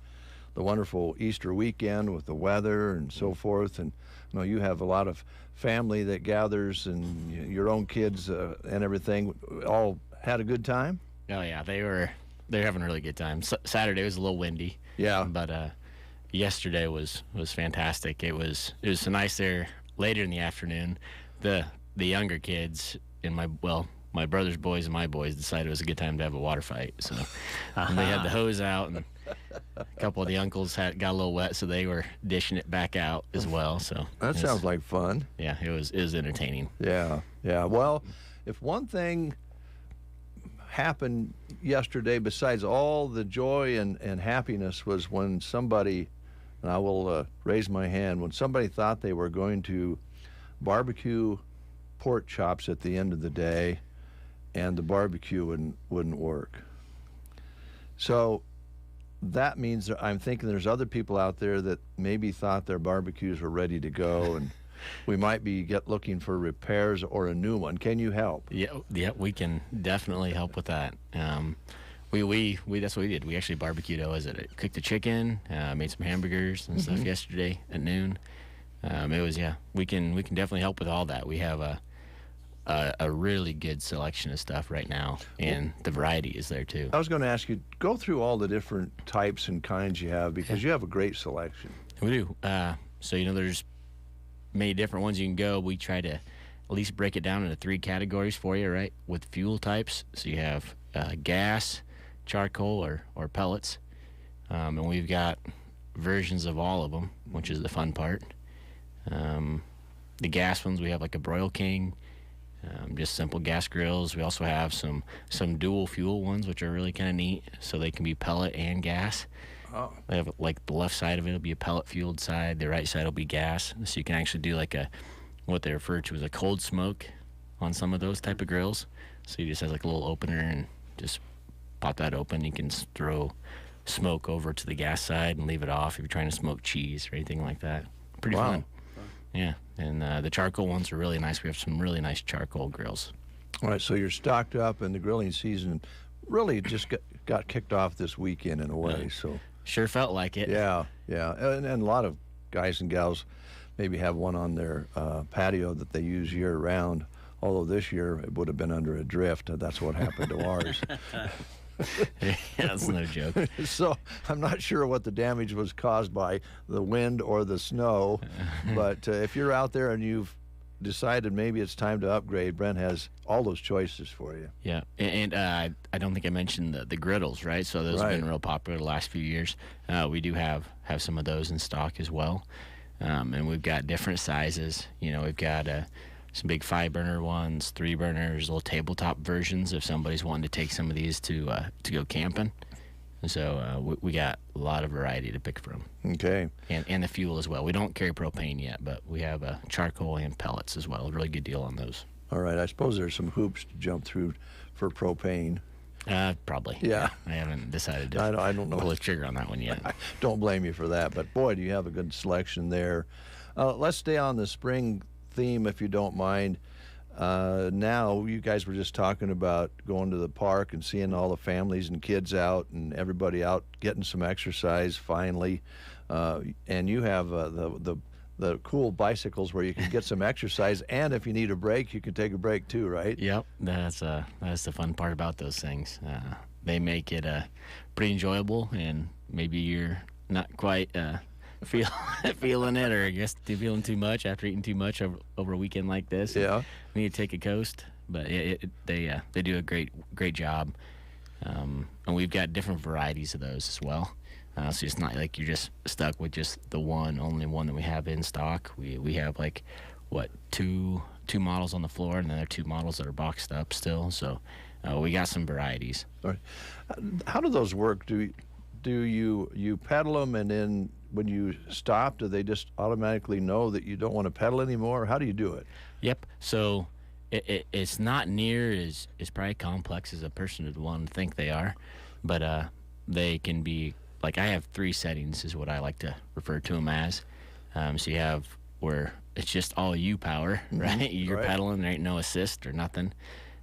Speaker 1: the wonderful Easter weekend with the weather and so forth. And you know, you have a lot of family that gathers and your own kids and everything. All had a good time?
Speaker 11: Oh, yeah. They're having a really good time. Saturday was a little windy.
Speaker 1: Yeah.
Speaker 11: But yesterday was fantastic. It was so nice there later in the afternoon. The younger kids in my brother's boys and my boys decided it was a good time to have a water fight. So they had the hose out, and a couple of the uncles got a little wet, so they were dishing it back out as well. So
Speaker 1: that sounds like fun.
Speaker 11: Yeah, it was entertaining.
Speaker 1: Yeah. Well, if one thing happened yesterday besides all the joy and happiness was when somebody, and I will raise my hand, when somebody thought they were going to barbecue pork chops at the end of the day and the barbecue wouldn't work. So that means I'm thinking there's other people out there that maybe thought their barbecues were ready to go, and we might be looking for repairs or a new one. Can you help?
Speaker 11: Yeah, we can definitely help with that. We that's what we did. We actually barbecued. Cooked the chicken, made some hamburgers and stuff yesterday at noon. We can definitely help with all that. We have a really good selection of stuff right now, and the variety is there too.
Speaker 1: I was going to ask you, go through all the different types and kinds you have, because you have a great selection.
Speaker 11: We do. So there's many different ones you can go. We try to at least break it down into 3 categories for you, right? With fuel types, so you have gas, charcoal, or pellets, and we've got versions of all of them, which is the fun part. The gas ones, we have like a Broil King, just simple gas grills. We also have some dual fuel ones, which are really kind of neat, so they can be pellet and gas.
Speaker 1: Oh.
Speaker 11: They have, like, the left side of it will be a pellet fueled side, the right side will be gas, so you can actually do like what they refer to as a cold smoke on some of those type of grills. So you just have like a little opener and just pop that open. You can throw smoke over to the gas side and leave it off if you're trying to smoke cheese or anything like that. Pretty fun. Yeah, and the charcoal ones are really nice. We have some really nice charcoal grills.
Speaker 1: All right, so you're stocked up, and the grilling season really just got kicked off this weekend in a way. So
Speaker 11: sure felt like it.
Speaker 1: Yeah, and a lot of guys and gals maybe have one on their patio that they use year-round, although this year it would have been under a drift. That's what happened to ours.
Speaker 11: Yeah, that's no joke.
Speaker 1: So I'm not sure what the damage was caused by, the wind or the snow, but if you're out there and you've decided maybe it's time to upgrade, Brent has all those choices for you.
Speaker 11: Yeah, and I don't think I mentioned the griddles, right? So those have been real popular the last few years. We do have some of those in stock as well, and we've got different sizes. We've got some big 5-burner ones, 3-burners, little tabletop versions if somebody's wanting to take some of these to go camping. And so we got a lot of variety to pick from.
Speaker 1: Okay.
Speaker 11: And the fuel as well. We don't carry propane yet, but we have charcoal and pellets as well. A really good deal on those.
Speaker 1: All right. I suppose there's some hoops to jump through for propane.
Speaker 11: Probably.
Speaker 1: Yeah.
Speaker 11: I haven't decided to
Speaker 1: I don't know.
Speaker 11: Pull the trigger on that one yet.
Speaker 1: I don't blame you for that, but boy, do you have a good selection there. Let's stay on the spring theme, if you don't mind. Now, you guys were just talking about going to the park and seeing all the families and kids out and everybody out getting some exercise finally. And you have the cool bicycles where you can get some exercise, and if you need a break, you can take a break too, right?
Speaker 11: Yep, that's the fun part about those things. They make it pretty enjoyable, and maybe you're not quite feeling it, or I guess you're feeling too much after eating too much over a weekend like this.
Speaker 1: Yeah,
Speaker 11: we need to take a coast, but they do a great job, and we've got different varieties of those as well. So it's not like you're just stuck with just the only one that we have in stock. We have like two models on the floor, and then there are 2 models that are boxed up still. So we got some varieties.
Speaker 1: All right. How do those work? Do you pedal them, and then when you stop, do they just automatically know that you don't want to pedal anymore? How do you do it?
Speaker 11: Yep. So it's not near as probably complex as a person would want to think they are, but they can be like I have 3 settings is what I like to refer to them as. So you have where it's just all you power, right? You're pedaling, there ain't no assist or nothing.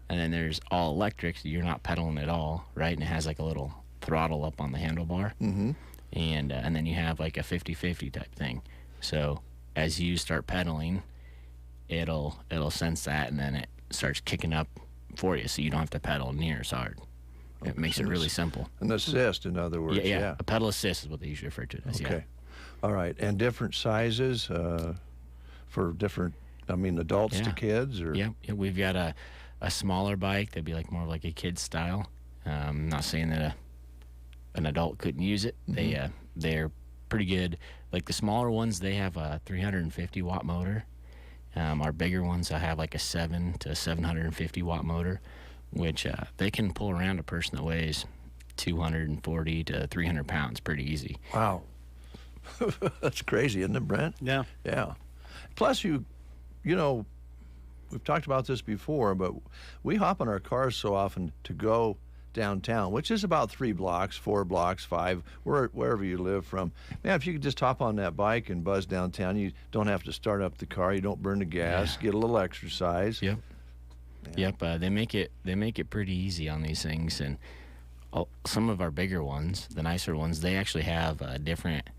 Speaker 11: And then there's all electric, so you're not pedaling at all, right? And it has like a little throttle up on the handlebar. And then you have like a 50-50 type thing. So as you start pedaling, it'll sense that, and then it starts kicking up for you, so you don't have to pedal near as hard. It makes it really simple.
Speaker 1: An assist, in other words.
Speaker 11: Yeah. A pedal assist is what they usually refer to it as.
Speaker 1: Okay. All right. And different sizes for different, adults to kids? Or?
Speaker 11: Yeah. We've got a smaller bike that'd be like more like a kid's style. I'm not saying that an adult couldn't use it. They're pretty good. Like the smaller ones, they have a 350 watt motor. Our bigger ones, I have like a 7 to 750 watt motor, which they can pull around a person that weighs 240 to 300 pounds pretty easy.
Speaker 1: Wow. That's crazy, isn't it, Brent?
Speaker 2: Yeah.
Speaker 1: Yeah. Plus, you know, we've talked about this before, but we hop in our cars so often to go downtown, which is about 3 blocks, 4 blocks, 5, wherever you live from. Man, if you could just hop on that bike and buzz downtown, you don't have to start up the car, you don't burn the gas, get a little exercise.
Speaker 11: Yep. They make it pretty easy on these things, and some of our bigger ones, the nicer ones, they actually have different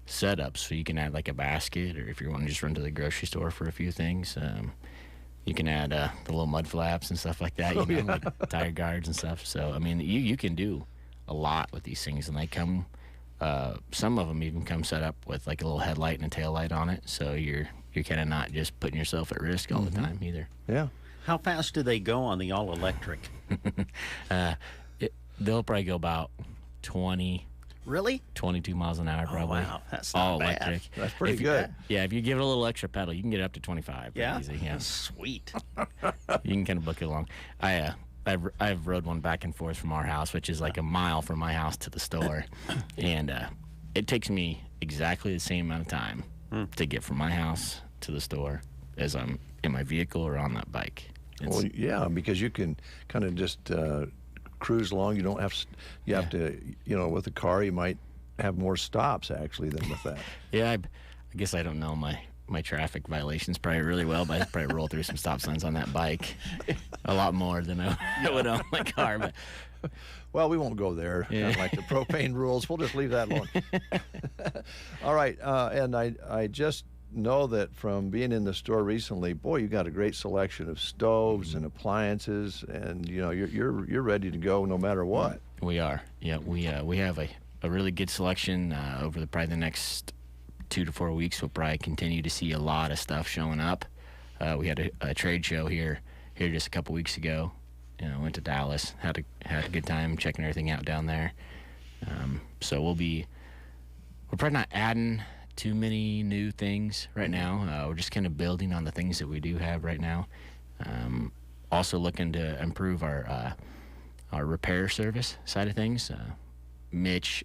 Speaker 11: setups, so you can add like a basket, or if you want to just run to the grocery store for a few things. You can add the little mud flaps and stuff like that, like tire guards and stuff. So, you can do a lot with these things, and they come, some of them even come set up with like a little headlight and a tail light on it, so you're kind of not just putting yourself at risk all the time either.
Speaker 1: Yeah.
Speaker 2: How fast do they go on the all-electric?
Speaker 11: They'll probably go about 20.
Speaker 2: Really?
Speaker 11: 22 miles an hour, probably.
Speaker 2: Oh, wow. That's not
Speaker 11: all
Speaker 2: bad.
Speaker 11: electric.
Speaker 1: That's pretty good.
Speaker 11: Yeah, if you give it a little extra pedal, you can get up to 25.
Speaker 2: Yeah?
Speaker 11: Easy. Yeah.
Speaker 2: Sweet.
Speaker 11: You can kind of book it along. I've rode one back and forth from our house, which is like a mile from my house to the store. And it takes me exactly the same amount of time to get from my house to the store as I'm in my vehicle or on that bike.
Speaker 1: Well, yeah, because you can kind of just cruise along. You don't have to, have to, with a car, you might have more stops actually than with that.
Speaker 11: Yeah, I guess I don't know my traffic violations probably really well, but I'd probably roll through some stop signs on that bike a lot more than I would on my car. But
Speaker 1: well, we won't go there.
Speaker 11: Yeah.
Speaker 1: Kind of like the propane rules. We'll just leave that alone. All right, and I just know that from being in the store recently, boy, you got a great selection of stoves and appliances, and you're ready to go no matter what.
Speaker 11: We are. Yeah, we have a really good selection over probably the next 2 to 4 weeks. We'll probably continue to see a lot of stuff showing up. We had a trade show here just a couple weeks ago. Went to Dallas, had a good time checking everything out down there. So we're probably not adding too many new things right now. We're just kind of building on the things that we do have right now. Also looking to improve our repair service side of things. Mitch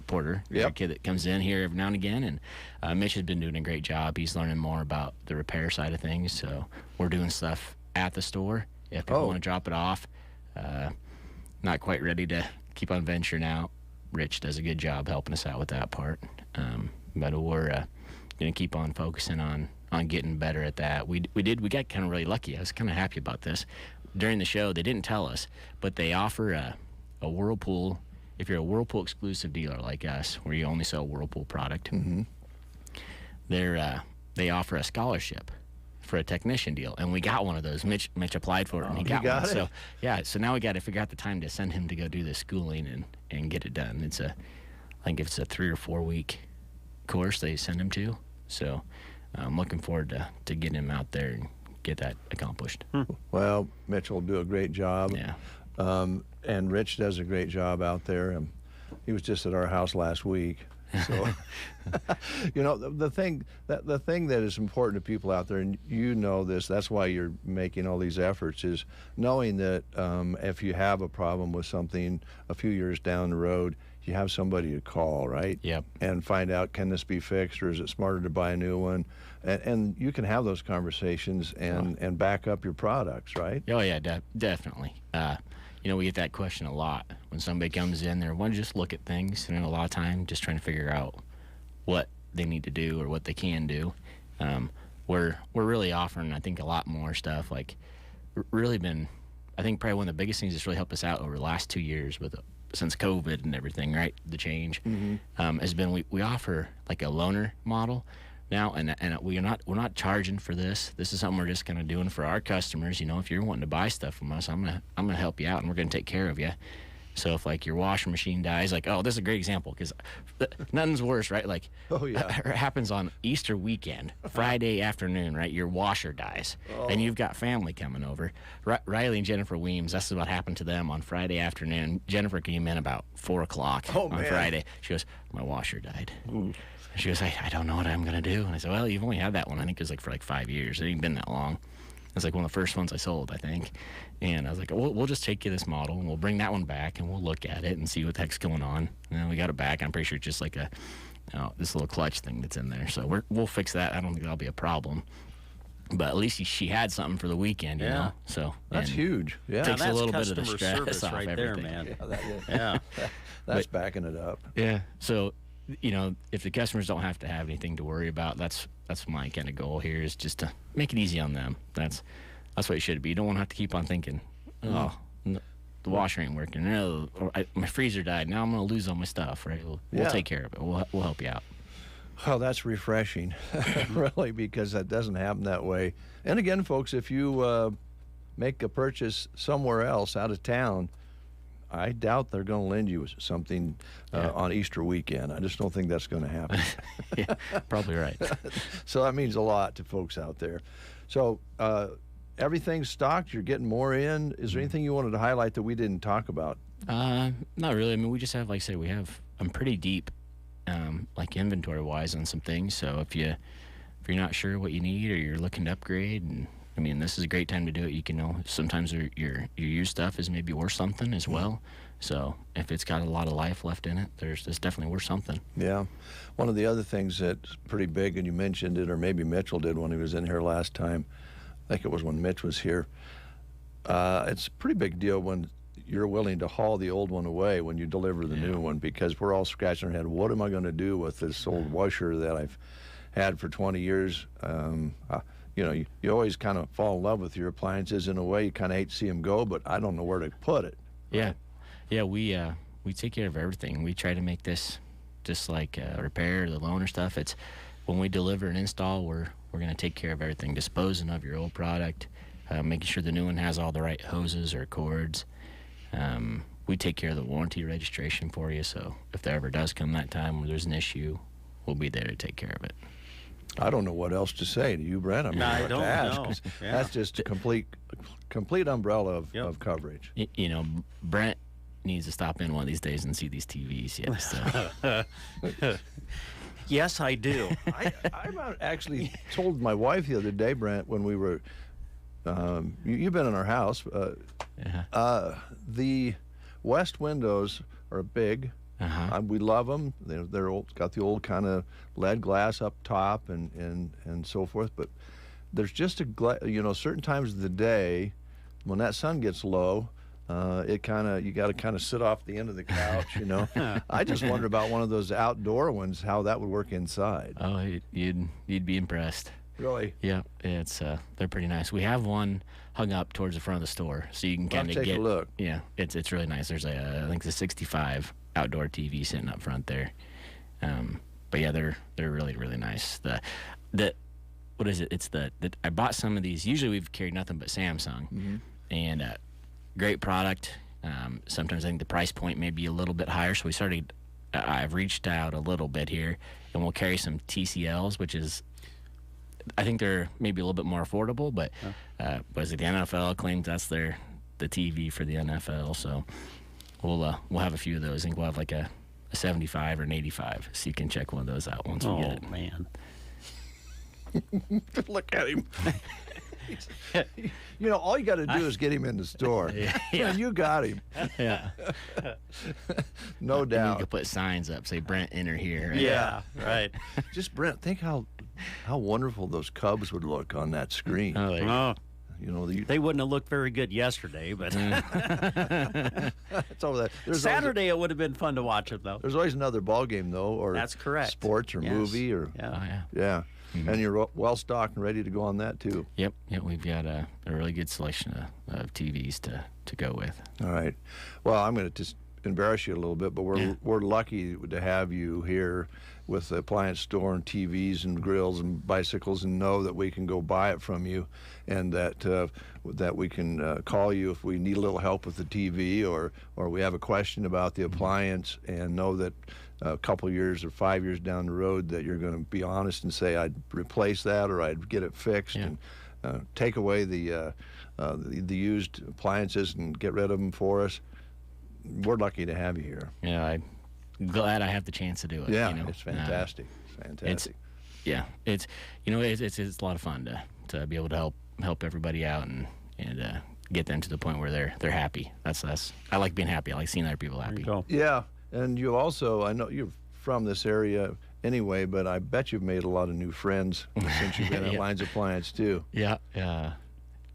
Speaker 11: Porter, a kid that comes in here every now and again, and Mitch has been doing a great job. He's learning more about the repair side of things, so we're doing stuff at the store if people want to drop it off. Not quite ready to keep on venturing out. Rich does a good job helping us out with that part, but we're going to keep on focusing on getting better at that. We got kind of really lucky. I was kind of happy about this. During the show, they didn't tell us, but they offer a Whirlpool. If you're a Whirlpool exclusive dealer like us, where you only sell Whirlpool product, they offer a scholarship for a technician deal, and we got one of those. Mitch applied for it, and he got one.
Speaker 1: It?
Speaker 11: So yeah, so now we got to figure out the time to send him to go do the schooling and get it done. I think it's a 3 or 4 week course they send him to. So I'm looking forward to getting him out there and get that accomplished.
Speaker 1: Well, Mitch will do a great job.
Speaker 11: Yeah.
Speaker 1: And Rich does a great job out there. He was just at our house last week. So, the thing that is important to people out there, and this, that's why you're making all these efforts, is knowing that if you have a problem with something a few years down the road, you have somebody to call, right?
Speaker 11: Yep.
Speaker 1: And find out, can this be fixed, or is it smarter to buy a new one? And you can have those conversations and back up your products, right?
Speaker 11: Oh yeah, definitely. We get that question a lot when somebody comes in, they want to just look at things, and a lot of time just trying to figure out what they need to do or what they can do. We're really offering, I think, a lot more stuff. Like, really been, I think probably one of the biggest things that's really helped us out over the last 2 years since COVID and everything, right? The change has been we offer like a loaner model now, and we're not charging for this. This is something we're just kind of doing for our customers. You know, if you're wanting to buy stuff from us, I'm gonna help you out, and we're gonna take care of you. So if like your washing machine dies, like, oh, this is a great example because nothing's worse, right? Like, it happens on Easter weekend, Friday afternoon, right? Your washer dies, and you've got family coming over. Riley and Jennifer Weems, that's what happened to them on Friday afternoon. Jennifer came in about 4 o'clock on Friday. She goes, my washer died. She goes, I don't know what I'm gonna do. And I said, well, you've only had that one. I think it was like for like 5 years. It ain't been that long. It's like one of the first ones I sold, I think. And I was like, we'll just take you this model, and we'll bring that one back, and we'll look at it and see what the heck's going on. And then we got it back. I'm pretty sure it's just like this little clutch thing that's in there. So we'll fix that. I don't think that'll be a problem. But at least she had something for the weekend, you know. So
Speaker 1: that's huge. Yeah,
Speaker 11: takes
Speaker 2: that's
Speaker 11: a little bit of the
Speaker 2: customer
Speaker 11: stress
Speaker 2: service
Speaker 11: off
Speaker 2: right
Speaker 11: everything.
Speaker 2: there, man.
Speaker 1: Yeah, that is.
Speaker 2: Yeah.
Speaker 1: That's backing it up.
Speaker 11: Yeah. So, you know, if the customers don't have to have anything to worry about, that's my kind of goal here, is just to make it easy on them. That's what it should be. You don't want to have to keep on thinking, oh, no, the washer ain't working. No, or my freezer died. Now I'm going to lose all my stuff, right? We'll take care of it. We'll help you out.
Speaker 1: Well, that's refreshing, really, because that doesn't happen that way. And again, folks, if you make a purchase somewhere else out of town, I doubt they're going to lend you something on Easter weekend. I just don't think that's going to happen.
Speaker 11: Yeah, probably right.
Speaker 1: So that means a lot to folks out there. So everything's stocked. You're getting more in. Is there anything you wanted to highlight that we didn't talk about?
Speaker 11: Not really. I mean, we just have, like I said, I'm pretty deep, like inventory-wise on some things. So if you're not sure what you need or you're looking to upgrade, and I mean, this is a great time to do it. You can know sometimes your used stuff is maybe worth something as well. So if it's got a lot of life left in it, it's definitely worth something.
Speaker 1: Yeah. One of the other things that's pretty big, and you mentioned it, or maybe Mitchell did when he was in here last time. I think it was when Mitch was here. It's a pretty big deal when you're willing to haul the old one away when you deliver the new one, because we're all scratching our head. What am I going to do with this old washer that I've had for 20 years? You know, you always kind of fall in love with your appliances in a way. You kind of hate to see them go, but I don't know where to put it.
Speaker 11: Yeah. Yeah, we take care of everything. We try to make this just like repair, the loaner stuff. It's when we deliver and install, we're going to take care of everything, disposing of your old product, making sure the new one has all the right hoses or cords. We take care of the warranty registration for you, so if there ever does come that time where there's an issue, we'll be there to take care of it.
Speaker 1: I don't know what else to say to you, Brent. I mean,
Speaker 2: I
Speaker 1: what
Speaker 2: don't
Speaker 1: to ask.
Speaker 2: know. Yeah.
Speaker 1: That's just a complete umbrella of coverage.
Speaker 11: You know, Brent needs to stop in one of these days and see these TVs. Yeah, so.
Speaker 2: Yes, I do.
Speaker 1: I actually told my wife the other day, Brent, when we were, you've been in our house. The west windows are big. We love them. They're old, got the old kind of lead glass up top and so forth. But there's just certain times of the day when that sun gets low, you got to kind of sit off the end of the couch. You know, I just wonder about one of those outdoor ones, how that would work inside.
Speaker 11: Oh, you'd be impressed.
Speaker 1: Really?
Speaker 11: Yeah, it's they're pretty nice. We have one hung up towards the front of the store, so you can kind of
Speaker 1: take a look.
Speaker 11: Yeah, it's really nice. There's I think the 65 outdoor TV sitting up front there. But yeah, they're really, really nice. What is it? It's I bought some of these. Usually we've carried nothing but Samsung, and great product. Sometimes I think the price point may be a little bit higher, so we started. I've reached out a little bit here, and we'll carry some TCLs, which is, I think they're maybe a little bit more affordable, but was it the NFL claims that's the TV for the NFL, so we'll have a few of those. I think we'll have like a 75 or an 85, so you can check one of those out once we get it.
Speaker 2: Oh man,
Speaker 1: look at him. You know, all you got to do is get him in the store. Yeah. You got him.
Speaker 11: Yeah.
Speaker 1: No doubt.
Speaker 11: You could put signs up, say Brent, enter here. Right?
Speaker 2: Yeah, right.
Speaker 1: Just Brent, think how wonderful those Cubs would look on that screen.
Speaker 11: Oh,
Speaker 1: You know,
Speaker 2: they wouldn't have looked very good yesterday, but
Speaker 1: it's over that.
Speaker 2: Saturday it would have been fun to watch it, though.
Speaker 1: There's always another ball game, though, or
Speaker 2: that's correct.
Speaker 1: Sports or movie or yeah. Mm-hmm. And you're well stocked and ready to go on that too.
Speaker 11: Yep. We've got a really good selection of TVs to go with.
Speaker 1: All right. Well, I'm going to just embarrass you a little bit, but we're lucky to have you here with the appliance store and TVs and grills and bicycles, and know that we can go buy it from you, and that we can call you if we need a little help with the TV or we have a question about the appliance, and know that a couple years or 5 years down the road that you're going to be honest and say, I'd replace that or I'd get it fixed, and take away the used appliances and get rid of them for us. We're lucky to have you here.
Speaker 11: Yeah, I'm glad I have the chance to do it.
Speaker 1: Yeah,
Speaker 11: you know?
Speaker 1: It's fantastic. Fantastic.
Speaker 11: It's a lot of fun to be able to help everybody out and get them to the point where they're happy. That's I like being happy. I like seeing other people happy.
Speaker 2: There you go.
Speaker 1: Yeah, and you also, I know you're from this area anyway, but I bet you've made a lot of new friends since you've been at Lines Appliance too.
Speaker 11: Yeah.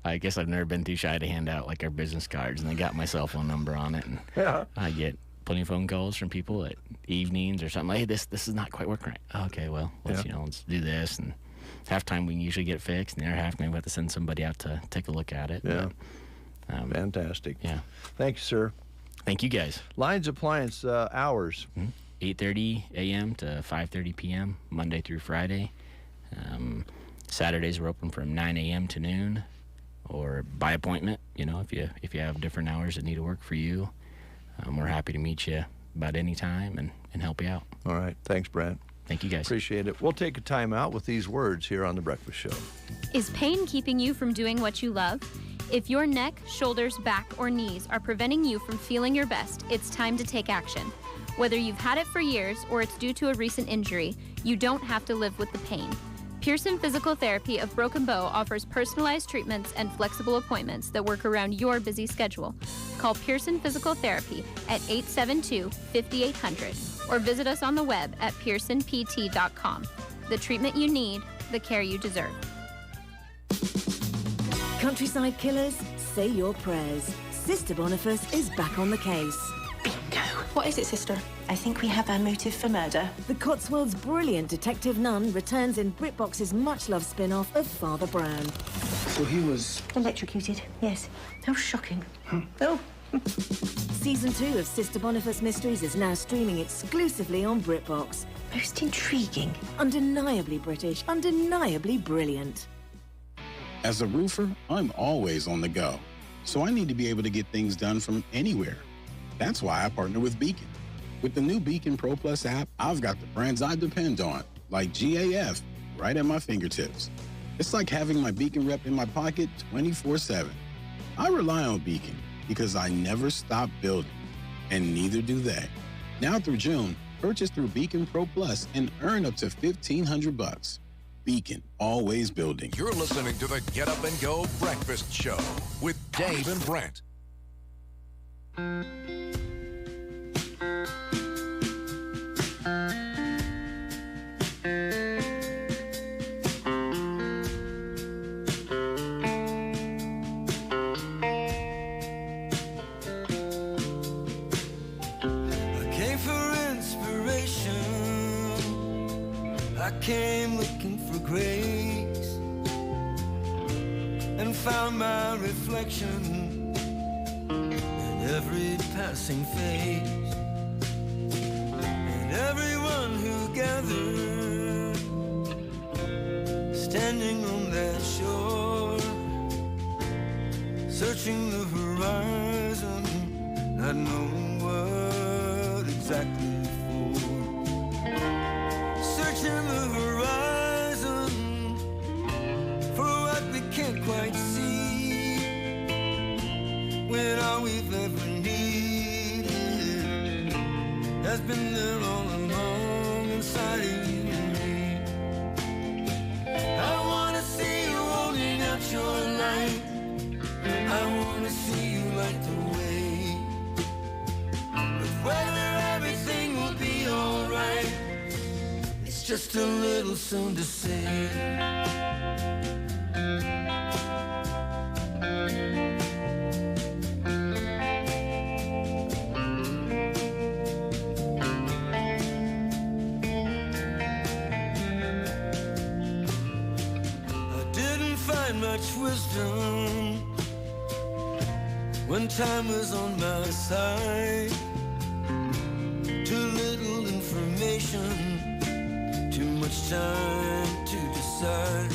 Speaker 11: I guess I've never been too shy to hand out like our business cards, and they got my cell phone number on it, and I get plenty of phone calls from people at evenings or something. Like, hey, this is not quite working right. Okay, well, let's do this, and half time we can usually get it fixed, and the other half maybe we have to send somebody out to take a look at it.
Speaker 1: Yeah, fantastic.
Speaker 11: Yeah,
Speaker 1: thank you, sir.
Speaker 11: Thank you, guys.
Speaker 1: Lines Appliance hours:
Speaker 11: 8:30 a.m. to 5:30 p.m. Monday through Friday. Saturdays we're open from 9 a.m. to noon, or by appointment. You know, if you have different hours that need to work for you, we're happy to meet you about any time and help you out.
Speaker 1: All right. Thanks, Brad.
Speaker 11: Thank you, guys.
Speaker 1: Appreciate it. We'll take a time out with these words here on The Breakfast Show.
Speaker 15: Is pain keeping you from doing what you love? If your neck, shoulders, back, or knees are preventing you from feeling your best, it's time to take action. Whether you've had it for years or it's due to a recent injury, you don't have to live with the pain. Pearson Physical Therapy of Broken Bow offers personalized treatments and flexible appointments that work around your busy schedule. Call Pearson Physical Therapy at 872-5800 or visit us on the web at pearsonpt.com. The treatment you need, the care you deserve.
Speaker 16: Countryside Killers, say your prayers. Sister Boniface is back on the case.
Speaker 17: Bingo. What is it, sister? I think we have our motive for murder.
Speaker 16: The Cotswolds' brilliant Detective Nunn returns in BritBox's much-loved spin-off of Father Brown.
Speaker 17: So he was... electrocuted, yes. How shocking. Oh.
Speaker 16: Season 2 of Sister Boniface Mysteries is now streaming exclusively on BritBox.
Speaker 17: Most intriguing.
Speaker 16: Undeniably British, undeniably brilliant.
Speaker 18: As a roofer, I'm always on the go. So I need to be able to get things done from anywhere. That's why I partner with Beacon. With the new Beacon Pro Plus app, I've got the brands I depend on, like GAF, right at my fingertips. It's like having my Beacon rep in my pocket 24/7. I rely on Beacon because I never stop building, and neither do they. Now through June, purchase through Beacon Pro Plus and earn up to $1,500. Beacon, always building.
Speaker 6: You're listening to the Get Up and Go Breakfast Show with Dave and Brent.
Speaker 19: Came looking for grace and found my reflection in every passing face, and everyone who gathered standing on that shore, searching the horizon, not knowing what exactly searching the horizon for what we can't quite see, when all we've ever needed has been there all along inside of you and me. I wanna see you holding out your light, I wanna see you light the way, but whether everything will be alright, just a little soon to say. much wisdom when time was on my side. Too little information, too much time to decide.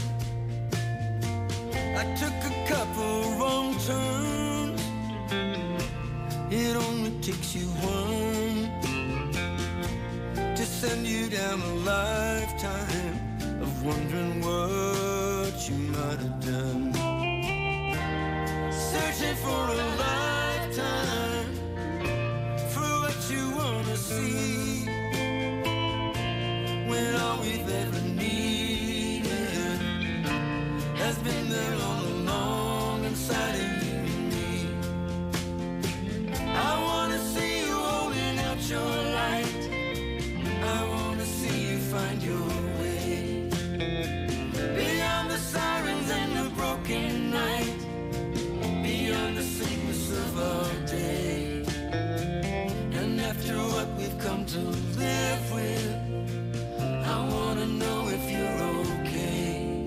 Speaker 19: I took a couple wrong turns. It only takes you one to send you down a lifetime of wondering what you might have done. Searching for a lifetime for what you wanna see, when all we've ever needed has been there all along inside of you and me. I wanna see you holding out your light. I wanna see you find your way beyond the sirens and the broken night, beyond the sickness of our day. And after what we've come to live with, I wanna know if you're okay.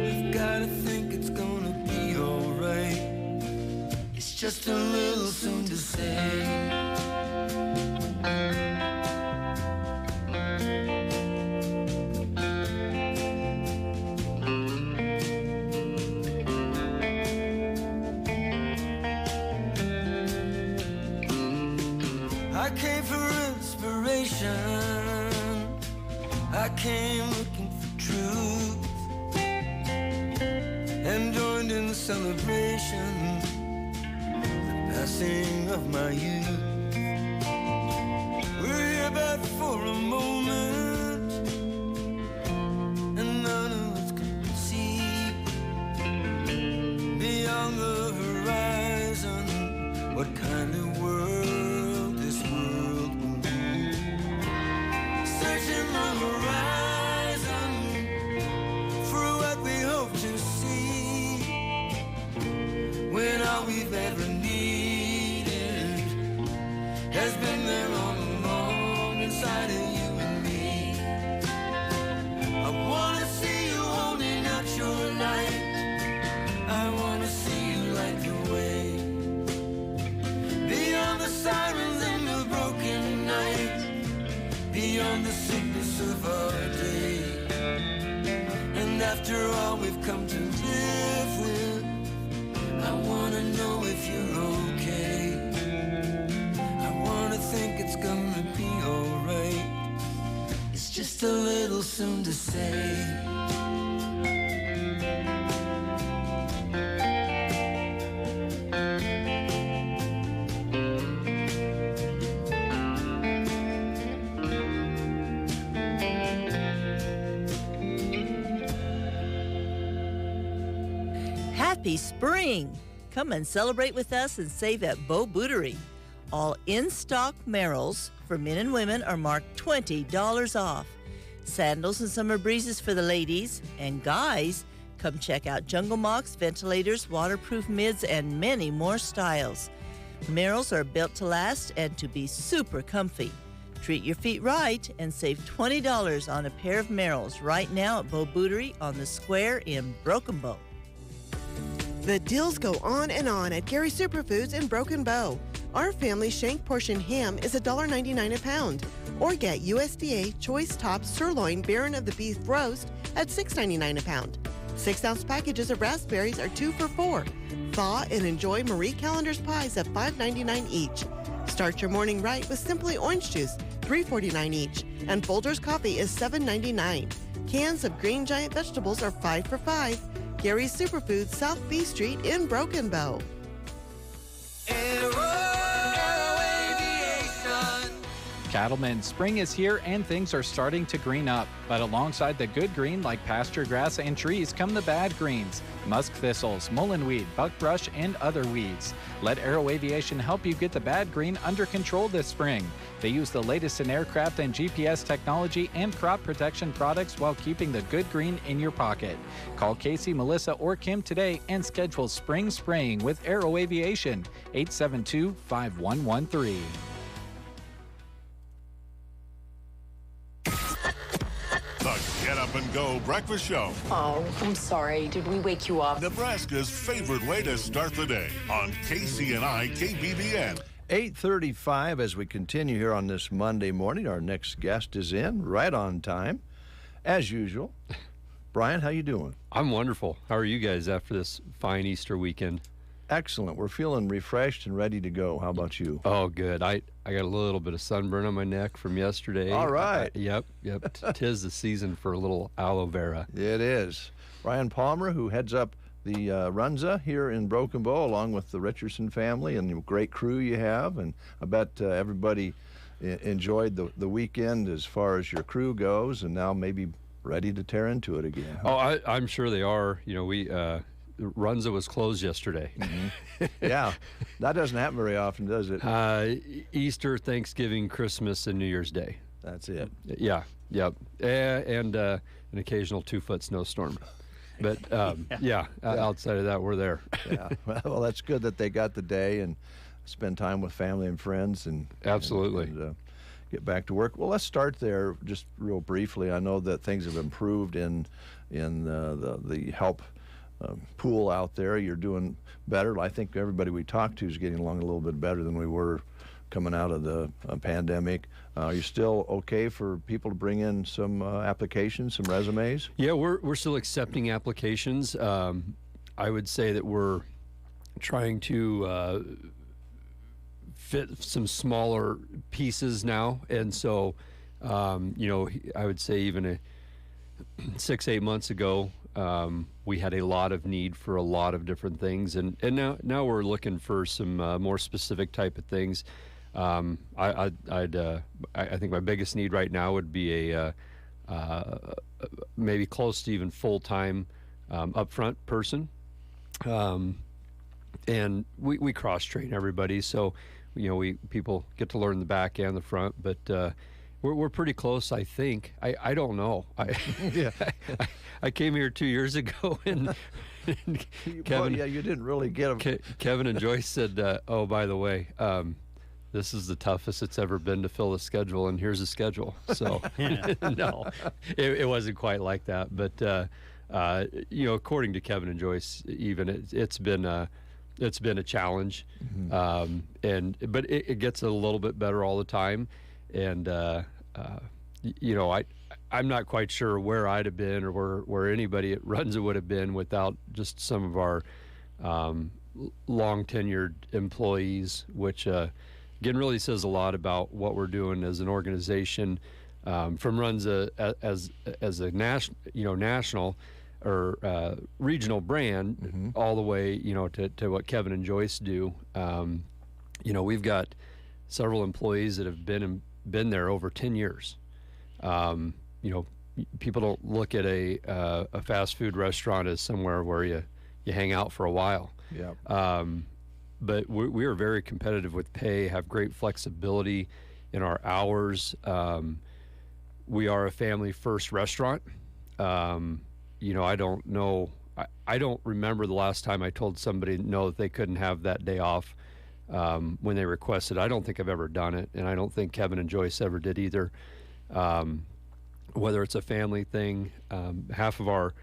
Speaker 19: I've gotta think it's gonna be alright. It's just a little soon to say. I came for inspiration, I came looking for truth, and joined in the celebration, the passing of my youth. We're here but for a moment, and none of us can see beyond the horizon what kind of world this world will be. Searching the horizon for what we hope to see, when all we've ever needed has been there all along inside of you and me. I wanna see you holding out your light. I wanna see you light the way beyond the sirens and the broken night, beyond the sickness of our day. And after all we've come to live with, I wanna know if you're okay. I wanna think it's gonna be alright. It's just a little soon to say.
Speaker 20: Happy spring! Come and celebrate with us and save at Beau Bootery. All in-stock Merrells for men and women are marked $20 off. Sandals and summer breezes for the ladies. And guys, come check out Jungle Mocs, ventilators, waterproof mids, and many more styles. Merrells are built to last and to be super comfy. Treat your feet right and save $20 on a pair of Merrells right now at Beau Bootery on the Square in Broken Bow.
Speaker 21: The deals go on and on at Gary Superfoods in Broken Bow. Our family shank portion ham is $1.99 a pound. Or get USDA Choice Top Sirloin Baron of the Beef Roast at $6.99 a pound. 6-ounce packages of raspberries are 2 for $4. Thaw and enjoy Marie Callender's pies at $5.99 each. Start your morning right with Simply Orange Juice, $3.49 each. And Folgers Coffee is $7.99. Cans of Green Giant vegetables are 5 for $5. Gary's Superfoods, South B Street in Broken Bow.
Speaker 3: Cattlemen, spring is here and things are starting to green up. But alongside the good green like pasture grass and trees come the bad greens. Musk thistles, mullenweed, buckbrush, and other weeds. Let Aero Aviation help you get the bad green under control this spring. They use the latest in aircraft and GPS technology and crop protection products while keeping the good green in your pocket. Call Casey, Melissa, or Kim today and schedule spring spraying with Aero Aviation, 872-5113.
Speaker 6: The Get Up and Go Go Breakfast Show.
Speaker 4: Oh, I'm sorry. Did we wake you up?
Speaker 6: Nebraska's favorite way to start the day on KCNI KBBN.
Speaker 1: 8:35 as we continue here on this Monday morning. Our next guest is in right on time, as usual. Brian, how you doing?
Speaker 22: I'm wonderful. How are you guys after this fine Easter weekend?
Speaker 1: Excellent. We're feeling refreshed and ready to go. How about you?
Speaker 22: Oh, good. I got a little bit of sunburn on my neck from yesterday.
Speaker 1: All right.
Speaker 22: Yep. Tis the season for a little aloe vera.
Speaker 1: It is. Brian Palmer, who heads up the Runza here in Broken Bow, along with the Richardson family and the great crew you have. And I bet everybody enjoyed the weekend as far as your crew goes, and now maybe ready to tear into it again.
Speaker 22: Oh, I'm sure they are. You know, we Runza was closed yesterday.
Speaker 1: Mm-hmm. Yeah, that doesn't happen very often, does it?
Speaker 22: Easter, Thanksgiving, Christmas, and New Year's Day.
Speaker 1: That's it.
Speaker 22: Yeah, yep. And an occasional 2-foot snowstorm. But outside of that, we're there.
Speaker 1: Yeah. Well, that's good that they got the day and spend time with family and friends and
Speaker 22: absolutely
Speaker 1: and get back to work. Well, let's start there just real briefly. I know that things have improved in the help pool out there. You're doing better. I think everybody we talk to is getting along a little bit better than we were coming out of the pandemic. Are you still okay for people to bring in some applications, some resumes?
Speaker 22: Yeah, we're still accepting applications. I would say that we're trying to fit some smaller pieces now, and so I would say even 6-8 months ago, we had a lot of need for a lot of different things, and now we're looking for some more specific type of things. I think my biggest need right now would be a maybe close to even full-time upfront person, and we cross-train everybody, so people get to learn the back and the front, but we're pretty close, I think. I don't know. I came here 2 years ago, and Kevin.
Speaker 1: Well, you didn't really get them.
Speaker 22: Kevin and Joyce said, "Oh, by the way, this is the toughest it's ever been to fill a schedule, and here's a schedule." So, no, it wasn't quite like that. But according to Kevin and Joyce, even it's been a challenge, but it gets a little bit better all the time, and I'm not quite sure where I'd have been or where anybody at Runza would have been without just some of our long tenured employees, which again really says a lot about what we're doing as an organization, from Runza as a national or regional brand, all the way to what Kevin and Joyce do. We've got several employees that have been there over 10 years. People don't look at a fast food restaurant as somewhere where you hang out for a while.
Speaker 1: Yeah.
Speaker 22: But we are very competitive with pay, have great flexibility in our hours. We are a family first restaurant. I don't know. I don't remember the last time I told somebody no that they couldn't have that day off when they requested. I don't think I've ever done it, and I don't think Kevin and Joyce ever did either. Whether it's a family thing, half of our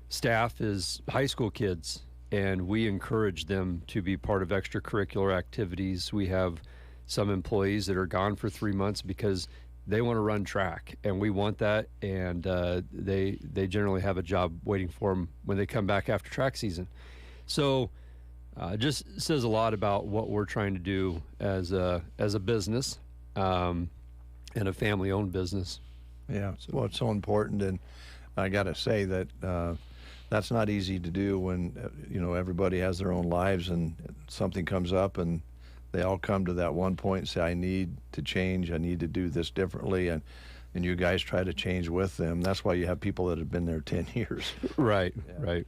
Speaker 22: staff is high school kids, and we encourage them to be part of extracurricular activities. We have some employees that are gone for 3 months because they want to run track, and we want that, and they generally have a job waiting for them when they come back after track season. So it just says a lot about what we're trying to do as a business, and a family-owned business.
Speaker 1: Yeah, well, it's so important, and I got to say that that's not easy to do when everybody has their own lives and something comes up and they all come to that one point and say, I need to change, I need to do this differently, and you guys try to change with them. That's why you have people that have been there 10 years.
Speaker 22: Right, right.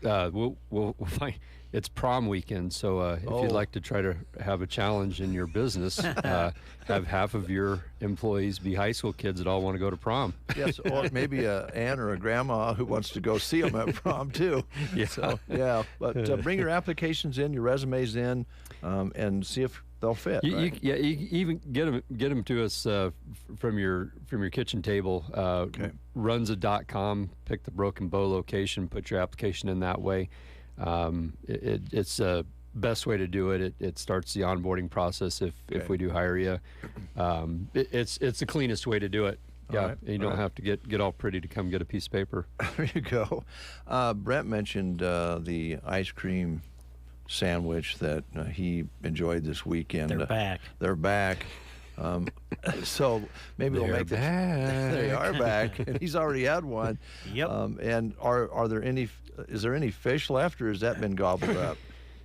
Speaker 22: We'll find it's prom weekend, so if you'd like to try to have a challenge in your business, have half of your employees be high school kids that all want to go to prom.
Speaker 1: Yes, or maybe an aunt or a grandma who wants to go see them at prom too.
Speaker 22: Yeah.
Speaker 1: So, yeah, but bring your applications in, your resumes in, and see if they'll fit. Right?
Speaker 22: You even get them to us from your kitchen table. Runza.com. Pick the Broken Bow location. Put your application in that way. It's the best way to do it. It starts the onboarding process if we do hire you. It's the cleanest way to do it. Yeah,
Speaker 1: right.
Speaker 22: you don't have to get all pretty to come get a piece of paper.
Speaker 1: There you go. Brent mentioned the ice cream sandwich that he enjoyed this weekend.
Speaker 2: They're back.
Speaker 1: They're back. So maybe we'll make
Speaker 22: back.
Speaker 1: They are back, and he's already had one.
Speaker 2: Yep.
Speaker 1: And are there any? Is there any fish left, or has that been gobbled up?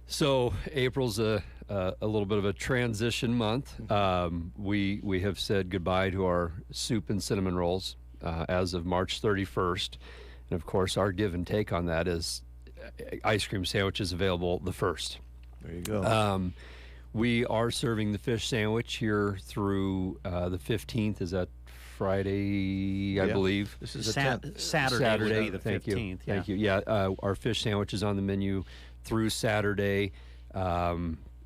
Speaker 22: So April's a little bit of a transition month. We have said goodbye to our soup and cinnamon rolls as of March 31st. And of course, our give and take on that is ice cream sandwiches available the 1st.
Speaker 1: There you go.
Speaker 22: We are serving the fish sandwich here through the 15th. Is that Friday, I believe?
Speaker 1: This is
Speaker 2: Saturday, the 15th.
Speaker 22: Thank you. Yeah, our fish sandwich is on the menu through Saturday.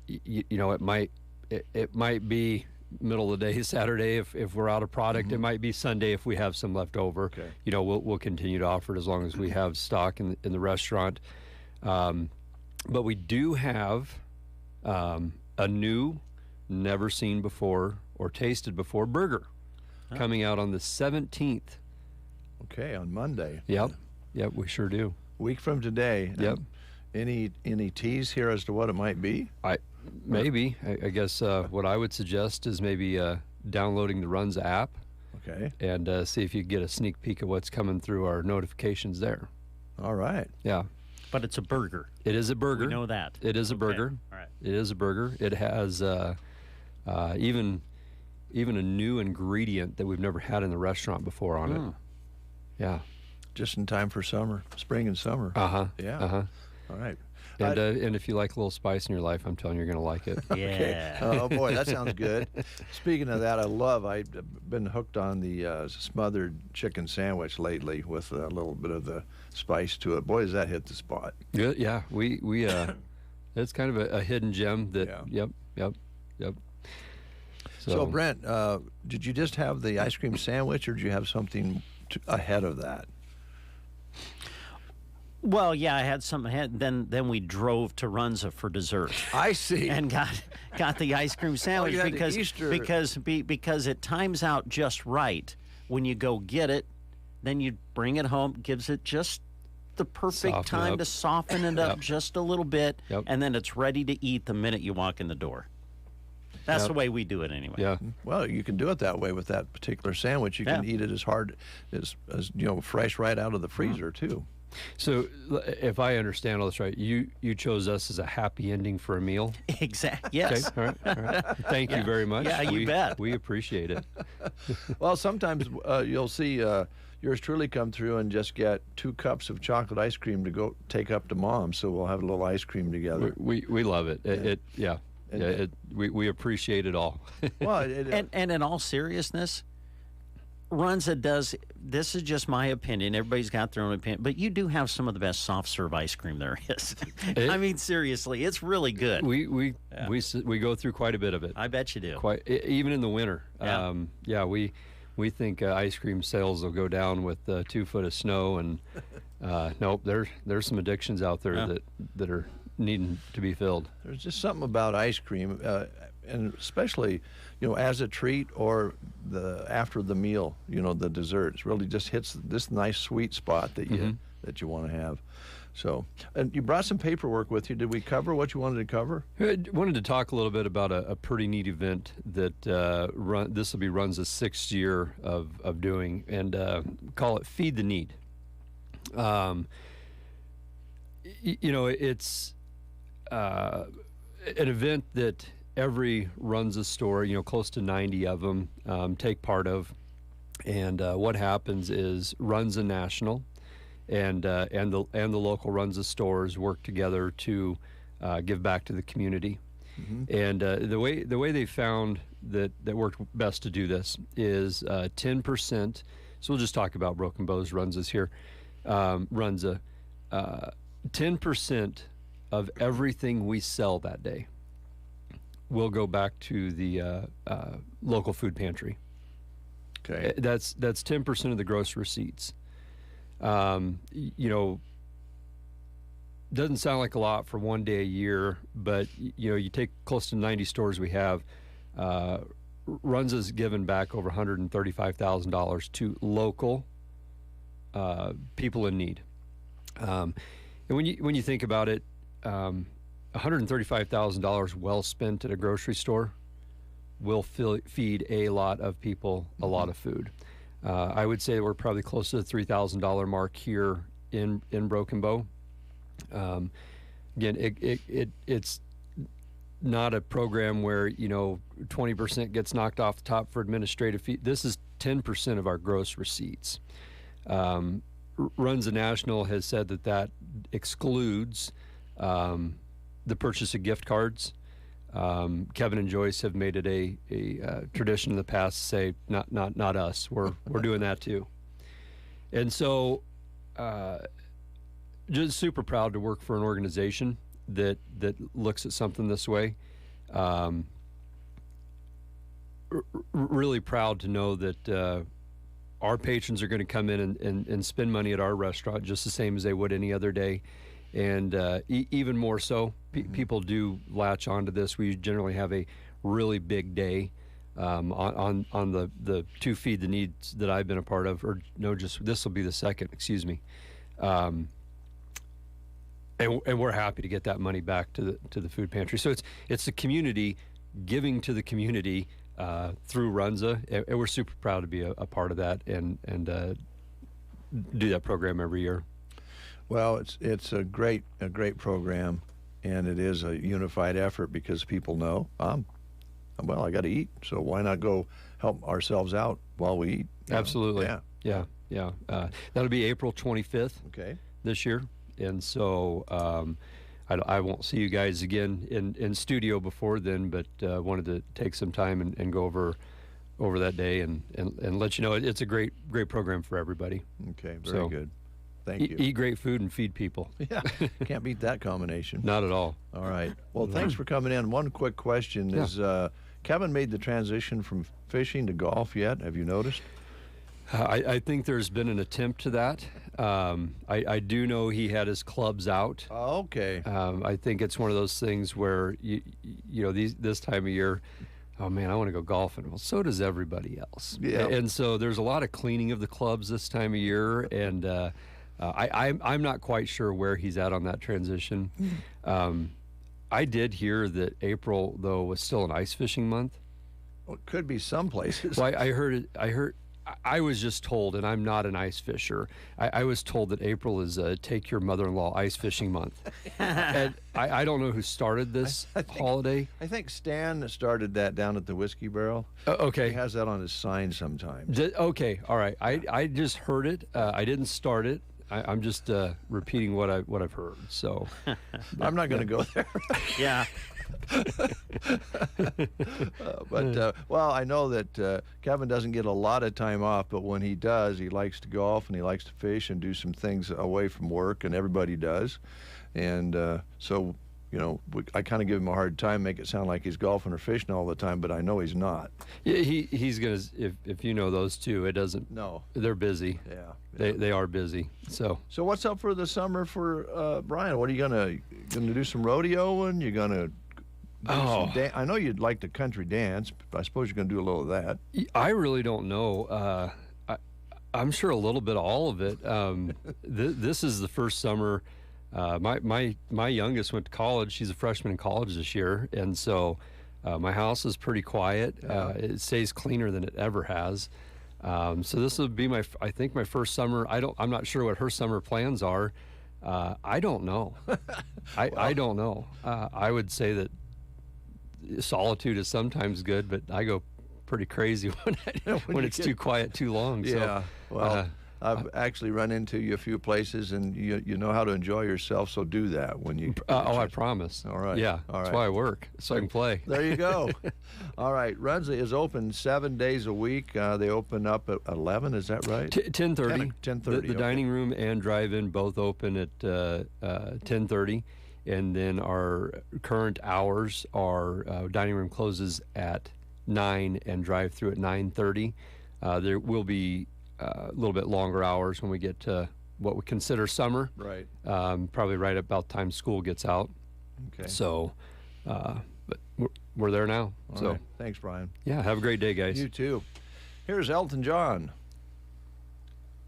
Speaker 22: You know, it might be middle of the day Saturday if we're out of product. It might be Sunday if we have some left over.
Speaker 1: Okay.
Speaker 22: You know, we'll continue to offer it as long as we have stock in the restaurant. But we do have a new, never seen before or tasted before burger coming out on the 17th.
Speaker 1: Okay, on Monday.
Speaker 22: Yep, we sure do.
Speaker 1: Week from today.
Speaker 22: Yep.
Speaker 1: Any tease here as to what it might be?
Speaker 22: I guess what I would suggest is maybe downloading the Runza app.
Speaker 1: Okay.
Speaker 22: And see if you get a sneak peek of what's coming through our notifications there.
Speaker 1: All right.
Speaker 22: Yeah.
Speaker 2: But it's a burger.
Speaker 22: It is a burger.
Speaker 2: We know that.
Speaker 22: It is a burger.
Speaker 2: All right.
Speaker 22: It is a burger. It has even a new ingredient that we've never had in the restaurant before on it. Yeah.
Speaker 1: Just in time for summer, spring and summer. Yeah. All right.
Speaker 22: And if you like a little spice in your life, I'm telling you, you're going to like it.
Speaker 2: Yeah.
Speaker 1: Okay. Oh, boy, that sounds good. Speaking of that, I've been hooked on the smothered chicken sandwich lately with a little bit of the spice to it. Boy, does that hit the spot.
Speaker 22: Good. Yeah. We it's kind of a hidden gem that, yep.
Speaker 1: So Brent, did you just have the ice cream sandwich, or did you have something ahead of that?
Speaker 2: Well, yeah, I had some. Then we drove to Runza for dessert.
Speaker 1: I see.
Speaker 2: And got the ice cream sandwich
Speaker 1: you had the Easter.
Speaker 2: because it times out just right when you go get it. Then you bring it home, gives it just the perfect time to soften it up just a little bit, and then it's ready to eat the minute you walk in the door. That's the way we do it anyway.
Speaker 22: Yeah.
Speaker 1: Well, you can do it that way with that particular sandwich. You can eat it as hard as fresh right out of the freezer too.
Speaker 22: So, if I understand all this right, you chose us as a happy ending for a meal?
Speaker 2: Exactly. Yes.
Speaker 22: Okay. All right. Thank you very much.
Speaker 2: Yeah, you bet.
Speaker 22: We appreciate it.
Speaker 1: Well, sometimes you'll see yours truly come through and just get 2 cups of chocolate ice cream to go take up to Mom. So we'll have a little ice cream together.
Speaker 22: We love it. We appreciate it all.
Speaker 1: Well,
Speaker 2: and in all seriousness, Runza does. This is just my opinion. Everybody's got their own opinion, but you do have some of the best soft serve ice cream there is. I mean, seriously, it's really good.
Speaker 22: We go through quite a bit of it.
Speaker 2: I bet you do.
Speaker 22: Quite even in the winter.
Speaker 2: Yeah.
Speaker 22: We think ice cream sales will go down with 2 foot of snow, and nope. There's some addictions out there that are needing to be filled.
Speaker 1: There's just something about ice cream, and especially, as a treat or after the meal, the dessert. It really just hits this nice sweet spot that you want to have. So, and you brought some paperwork with you. Did we cover what you wanted to cover?
Speaker 22: I wanted to talk a little bit about a pretty neat event that this will be Runza's 6th year of doing, and call it Feed the Need. It's an event that every Runza store, close to 90 of them, take part of. And what happens is Runza National and the local Runza stores work together to give back to the community. And the way they found that worked best to do this is 10%. So we'll just talk about Broken Bow's Runzas here. Runza, 10% of everything we sell that day will go back to the local food pantry.
Speaker 1: Okay.
Speaker 22: That's 10% of the gross receipts. You know, doesn't sound like a lot for one day a year, but you know, you take close to 90 stores we have. Runza's given back over $135,000 to local people in need. And when you think about it, $135,000 well spent at a grocery store will feed a lot of people a lot of food. I would say we're probably close to the $3,000 mark here in Broken Bow. Again, it's not a program where, you know, 20% gets knocked off the top for administrative fee. This is 10% of our gross receipts. Runza National has said that excludes the purchase of gift cards. Kevin and Joyce have made it a tradition in the past to say, not us. We're doing that too. And so, just super proud to work for an organization that looks at something this way. Really proud to know that our patrons are going to come in and spend money at our restaurant just the same as they would any other day. And even more so, people do latch onto this. We generally have a really big day on the two Feed the Needs that I've been a part of, or no, just this will be the second, excuse me. And we're happy to get that money back to the food pantry. So it's the community giving to the community through Runza, and we're super proud to be a part of that and do that program every year.
Speaker 1: Well, it's a great program, and it is a unified effort because people know, well, I got to eat, so why not go help ourselves out while we eat?
Speaker 22: Absolutely.
Speaker 1: Yeah.
Speaker 22: That'll be April 25th.
Speaker 1: Okay.
Speaker 22: This year. And so I won't see you guys again in studio before then, but wanted to take some time and go over that day and let you know it's a great program for everybody.
Speaker 1: Okay, very good. Thank you.
Speaker 22: Eat great food and feed people.
Speaker 1: Yeah, can't beat that combination.
Speaker 22: Not at all.
Speaker 1: All right. Well, thanks for coming in. One quick question is, Kevin made the transition from fishing to golf yet? Have you noticed?
Speaker 22: I think there's been an attempt to that. I do know he had his clubs out.
Speaker 1: Oh, okay.
Speaker 22: I think it's one of those things where you know this time of year, oh man, I want to go golfing. Well, so does everybody else.
Speaker 1: Yeah.
Speaker 22: And so there's a lot of cleaning of the clubs this time of year, and I'm not quite sure where he's at on that transition. I did hear that April though was still an ice fishing month.
Speaker 1: Well, it could be some places.
Speaker 22: Well, I was just told, and I'm not an ice fisher, I was told that April is Take Your Mother-in-Law Ice Fishing Month. And I don't know who started this holiday.
Speaker 1: I think Stan started that down at the Whiskey Barrel.
Speaker 22: Okay.
Speaker 1: He has that on his sign sometimes.
Speaker 22: Okay, all right. I just heard it. I didn't start it. I'm just repeating what I've heard. So
Speaker 1: I'm not going to go there.
Speaker 2: Yeah.
Speaker 1: Well, I know that Kevin doesn't get a lot of time off, but when he does, he likes to golf and he likes to fish and do some things away from work, and everybody does. And so, you know, I kind of give him a hard time, make it sound like he's golfing or fishing all the time, but I know he's not.
Speaker 22: Yeah, he's gonna. If you know those two, it doesn't.
Speaker 1: No,
Speaker 22: they're busy.
Speaker 1: Yeah,
Speaker 22: they are busy. So
Speaker 1: what's up for the summer for Brian? What are you gonna do? Some rodeoing? You're gonna I know you'd like to country dance, but I suppose you're going to do a little of that.
Speaker 22: I really don't know. I'm sure a little bit of all of it. This is the first summer. My youngest went to college. She's a freshman in college this year, and so my house is pretty quiet. It stays cleaner than it ever has. So this will be I think my first summer. I'm not sure what her summer plans are. I don't know. I don't know. I would say that solitude is sometimes good, but I go pretty crazy when it's too quiet too long.
Speaker 1: Yeah.
Speaker 22: So,
Speaker 1: well, I've actually run into you a few places, and you know how to enjoy yourself, so do that when you.
Speaker 22: I promise.
Speaker 1: All right.
Speaker 22: Yeah.
Speaker 1: All right.
Speaker 22: That's why I work, so I can play.
Speaker 1: There you go. All right. Runza is open 7 days a week. They open up at 11. Is that right?
Speaker 22: 10:30.
Speaker 1: 10:30.
Speaker 22: The dining room and drive-in both open at 10:30. And then our current hours are dining room closes at 9 and drive through at 9:30. There will be a little bit longer hours when we get to what we consider summer.
Speaker 1: Right.
Speaker 22: Probably right about time school gets out.
Speaker 1: Okay.
Speaker 22: So, but we're there now.
Speaker 1: All
Speaker 22: so
Speaker 1: right. Thanks, Brian.
Speaker 22: yeah, have a great day, guys.
Speaker 1: You too. Here's Elton John.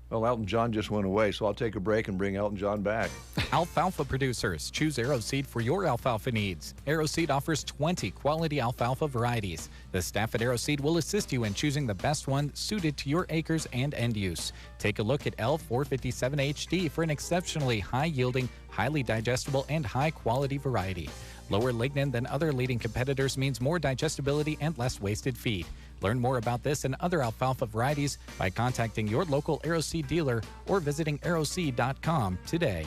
Speaker 1: Well, Elton John just went away, so I'll take a break and bring Elton John back.
Speaker 3: Alfalfa producers, choose AeroSeed for your alfalfa needs. AeroSeed offers 20 quality alfalfa varieties. The staff at AeroSeed will assist you in choosing the best one suited to your acres and end use. Take a look at L457HD for an exceptionally high-yielding, highly digestible, and high-quality variety. Lower lignin than other leading competitors means more digestibility and less wasted feed. Learn more about this and other alfalfa varieties by contacting your local AeroSeed dealer or visiting aeroseed.com today.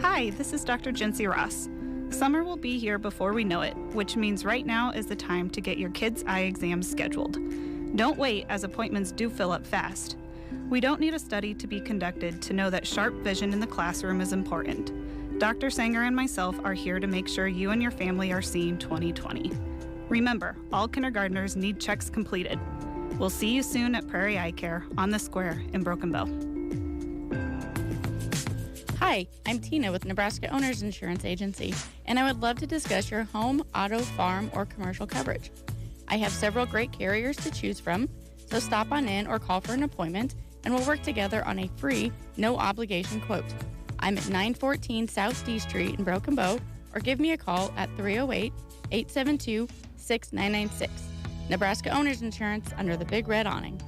Speaker 5: Hi, this is Dr. Jency Ross. Summer will be here before we know it, which means right now is the time to get your kids' eye exams scheduled. Don't wait, as appointments do fill up fast. We don't need a study to be conducted to know that sharp vision in the classroom is important. Dr. Sanger and myself are here to make sure you and your family are seeing 20/20. Remember, all kindergartners need checks completed. We'll see you soon at Prairie Eye Care on the Square in Broken Bow.
Speaker 8: Hi, I'm Tina with Nebraska Owners Insurance Agency, and I would love to discuss your home, auto, farm, or commercial coverage. I have several great carriers to choose from, so stop on in or call for an appointment, and we'll work together on a free, no-obligation quote. I'm at 914 South D Street in Broken Bow, or give me a call at 308-872-6996. Nebraska Owners Insurance under the Big Red Awning.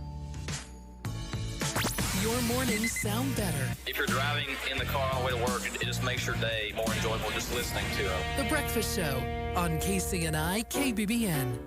Speaker 23: Your mornings sound better.
Speaker 24: If you're driving in the car on the way to work, it just makes your day more enjoyable just listening to it.
Speaker 23: The Breakfast Show on KCNI KBBN.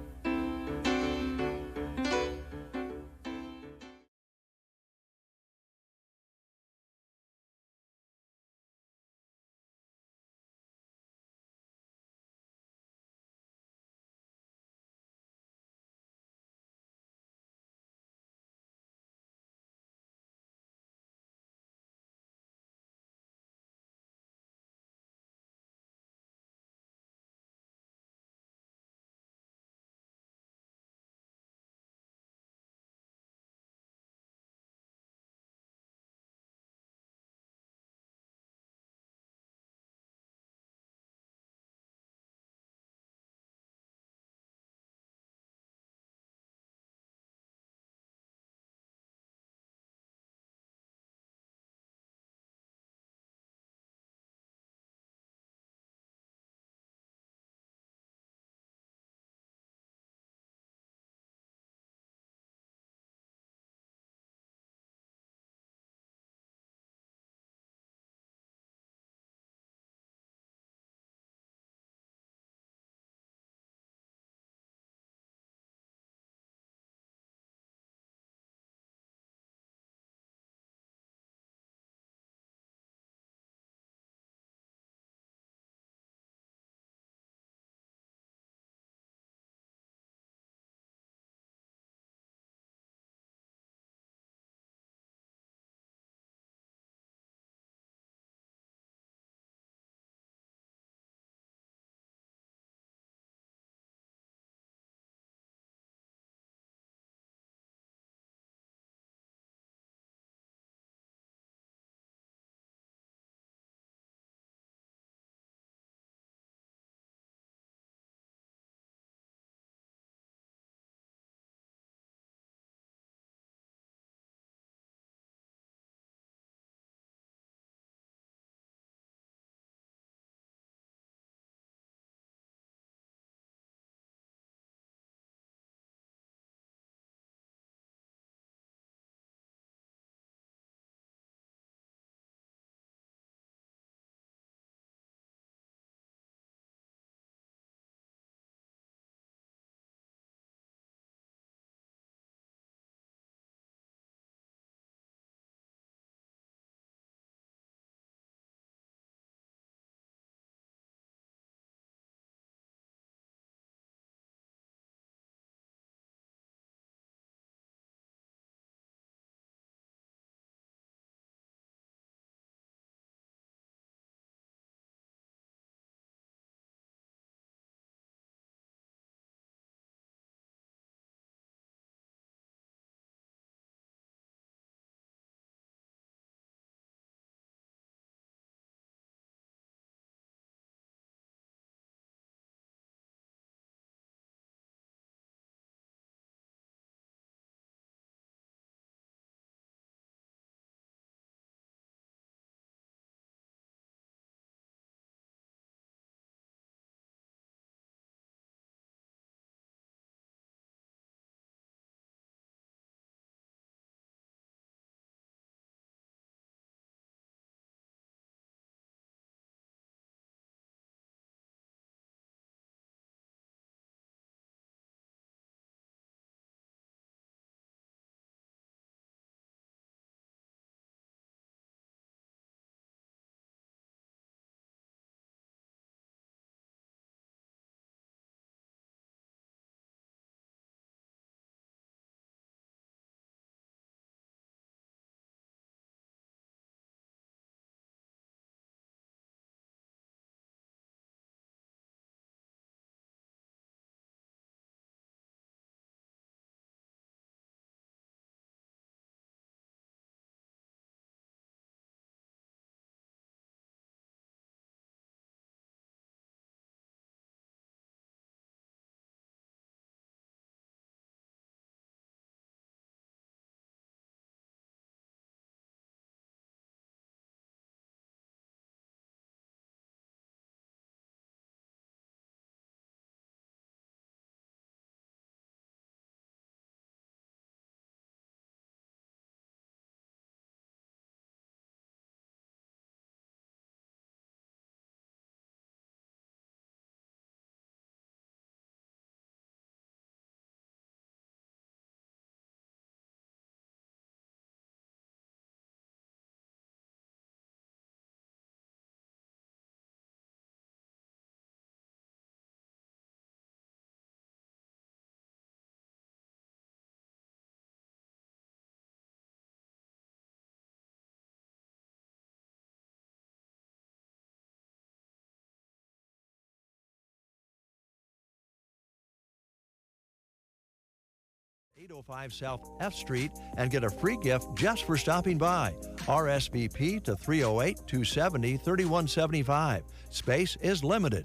Speaker 1: 805 South F Street and get a free gift just for stopping by. RSVP to 308-270-3175. Space is limited.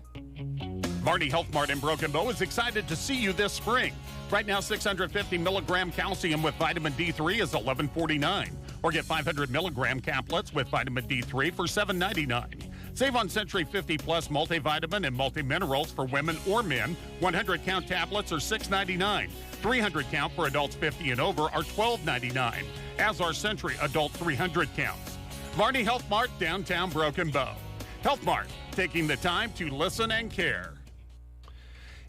Speaker 7: Marty Health Mart in Broken Bow is excited to see you this spring. Right now, 650 milligram calcium with vitamin D3 is $11.49. Or get 500 milligram caplets with vitamin D3 for $7.99. Save on Century 50 Plus multivitamin and multiminerals for women or men. 100 count tablets are $6.99. 300 count for adults 50 and over are $12.99. As are Century adult 300 counts. Marty Health Mart, downtown Broken Bow. Health Mart, taking the time to listen and care.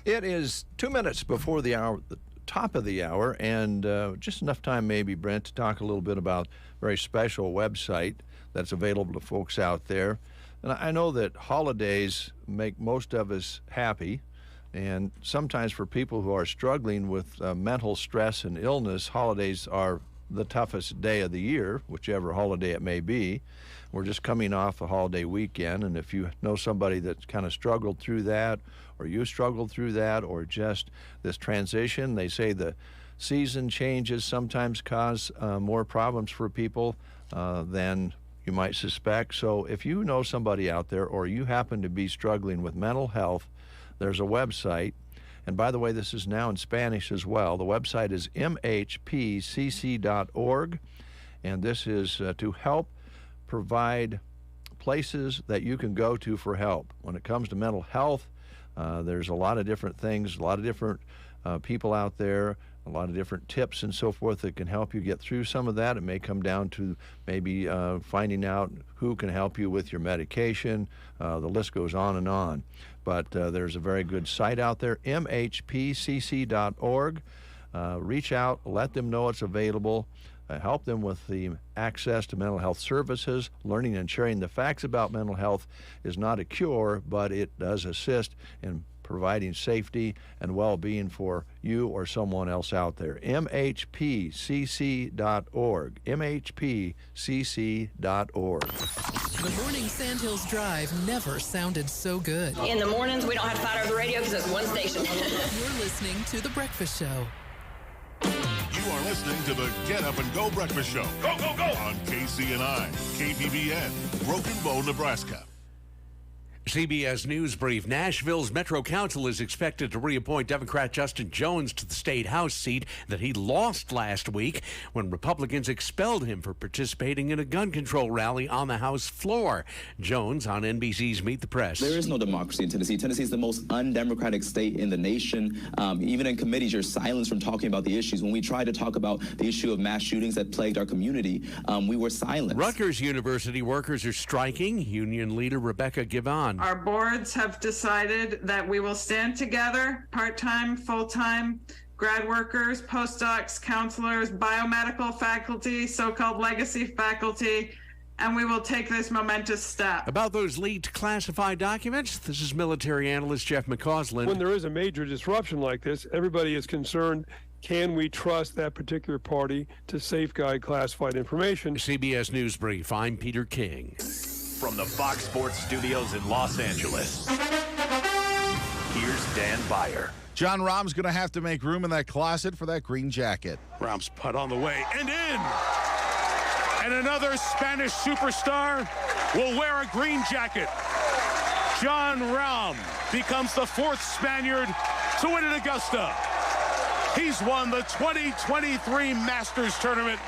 Speaker 1: It is 2 minutes before the hour, the top of the hour, and just enough time maybe, Brent, to talk a little bit about a very special website that's available to folks out there. And I know that holidays make most of us happy, and sometimes for people who are struggling with mental stress and illness, holidays are the toughest day of the year, whichever holiday it may be. We're just coming off a holiday weekend, and if you know somebody that's kind of struggled through that, or you struggled through that, or just this transition, they say the season changes sometimes cause more problems for people than you might suspect. So if you know somebody out there, or you happen to be struggling with mental health, there's a website. And by the way, this is now in Spanish as well. The website is mhpcc.org, and this is to help provide places that you can go to for help. When it comes to mental health, there's a lot of different things, a lot of different people out there, a lot of different tips and so forth that can help you get through some of that. It may come down to maybe finding out who can help you with your medication. The list goes on and on. But there's a very good site out there, mhpcc.org. Reach out, let them know it's available. Help them with the access to mental health services. Learning and sharing the facts about mental health is not a cure, but it does assist in providing safety and well-being for you or someone else out there. mhpcc.org. mhpcc.org.
Speaker 23: The morning Sandhills Drive never sounded so good.
Speaker 4: In the mornings, we don't have to fight over the radio because it's one station.
Speaker 23: You're listening to The Breakfast Show.
Speaker 6: You are listening to the Get Up and Go Breakfast Show. Go, go, go! On KCNI, KPVN, Broken Bow, Nebraska.
Speaker 9: CBS News Brief. Nashville's Metro Council is expected to reappoint Democrat Justin Jones to the state House seat that he lost last week when Republicans expelled him for participating in a gun control rally on the House floor. Jones on NBC's Meet the Press.
Speaker 10: There is no democracy in Tennessee. Tennessee is the most undemocratic state in the nation. Even in committees, you're silenced from talking about the issues. When we tried to talk about the issue of mass shootings that plagued our community, we were silenced.
Speaker 9: Rutgers University workers are striking. Union leader Rebecca Givon.
Speaker 12: Our boards have decided that we will stand together, part-time, full-time, grad workers, postdocs, counselors, biomedical faculty, so-called legacy faculty, and we will take this momentous step.
Speaker 9: About those leaked classified documents, this is military analyst Jeff McCausland.
Speaker 25: When there is a major disruption like this, everybody is concerned, can we trust that particular party to safeguard classified information?
Speaker 9: CBS News Brief, I'm Peter King.
Speaker 26: From the Fox Sports Studios in Los Angeles, here's Dan Byer.
Speaker 27: John Rahm's going to have to make room in that closet for that green jacket.
Speaker 28: Rahm's putt on the way and in. And another Spanish superstar will wear a green jacket. Jon Rahm becomes the fourth Spaniard to win at Augusta. He's won the 2023 Masters Tournament.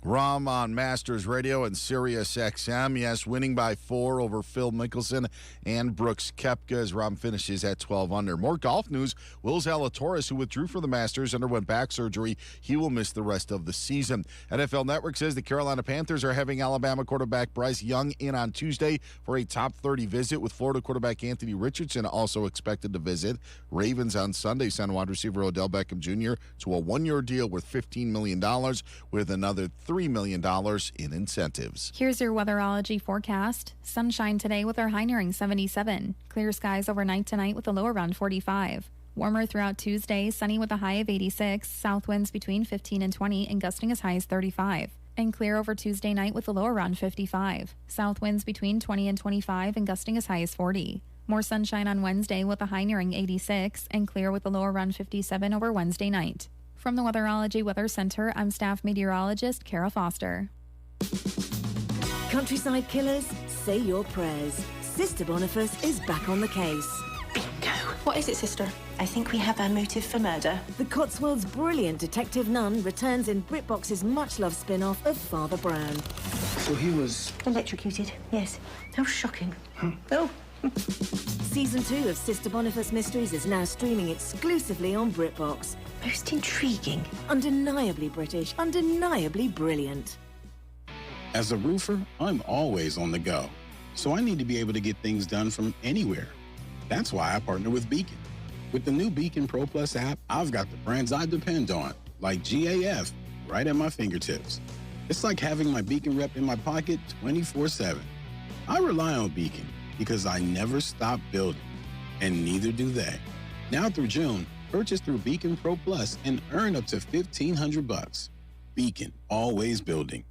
Speaker 27: Rahm on Masters Radio and Sirius XM. Yes, winning by 4 over Phil Mickelson and Brooks Koepka as Rahm finishes at 12 under. More golf news. Will Zalatoris, who withdrew for the Masters, underwent back surgery. He will miss the rest of the season. NFL Network says the Carolina Panthers are having Alabama quarterback Bryce Young in on Tuesday for a top 30 visit, with Florida quarterback Anthony Richardson also expected to visit. Ravens on Sunday signed wide receiver Odell Beckham Jr. to a 1-year deal worth $15 million with another $3 million in incentives.
Speaker 13: Here's your weatherology forecast. Sunshine today with our high nearing 77. Clear skies overnight tonight with a low around 45. Warmer throughout Tuesday, sunny with a high of 86. South winds between 15 and 20 and gusting as high as 35. And clear over Tuesday night with a low around 55. South winds between 20 and 25 and gusting as high as 40. More sunshine on Wednesday with a high nearing 86 and clear with a low around 57 over Wednesday night. From the Weatherology Weather Center, I'm staff meteorologist Kara Foster.
Speaker 11: Countryside Killers, say your prayers. Sister Boniface is back on the case.
Speaker 14: Bingo. What is it, sister? I think we have our motive for murder.
Speaker 11: The Cotswolds' brilliant Detective Nunn returns in BritBox's much-loved spin-off of Father Brown.
Speaker 14: So he was... electrocuted, yes. How shocking. Oh.
Speaker 11: Season 2 of Sister Boniface Mysteries is now streaming exclusively on BritBox.
Speaker 14: Most intriguing.
Speaker 11: Undeniably British, undeniably brilliant.
Speaker 15: As a roofer, I'm always on the go. So I need to be able to get things done from anywhere. That's why I partner with Beacon. With the new Beacon Pro Plus app, I've got the brands I depend on, like GAF, right at my fingertips. It's like having my Beacon rep in my pocket 24/7. I rely on Beacon because I never stop building, and neither do they. Now through June, purchase through Beacon Pro Plus and earn up to $1,500. Beacon, always building.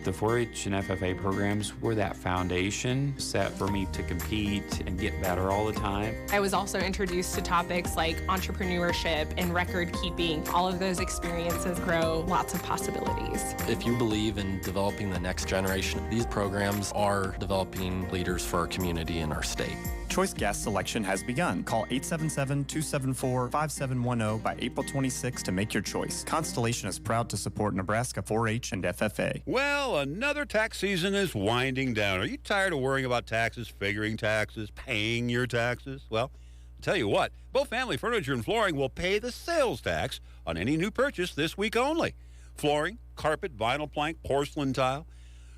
Speaker 16: The 4-H and FFA programs were that foundation set for me to compete and get better all the time.
Speaker 17: I was also introduced to topics like entrepreneurship and record keeping. All of those experiences grow lots of possibilities.
Speaker 18: If you believe in developing the next generation, these programs are developing leaders for our community and our state.
Speaker 19: Choice gas selection has begun. Call 877-274-5710 by April 26 to make your choice. Constellation is proud to support Nebraska 4-H and FFA.
Speaker 20: Well, another tax season is winding down. Are you tired of worrying about taxes, figuring taxes, paying your taxes? Well, I'll tell you what, Bow Family Furniture and Flooring will pay the sales tax on any new purchase this week only. Flooring, carpet, vinyl plank, porcelain tile,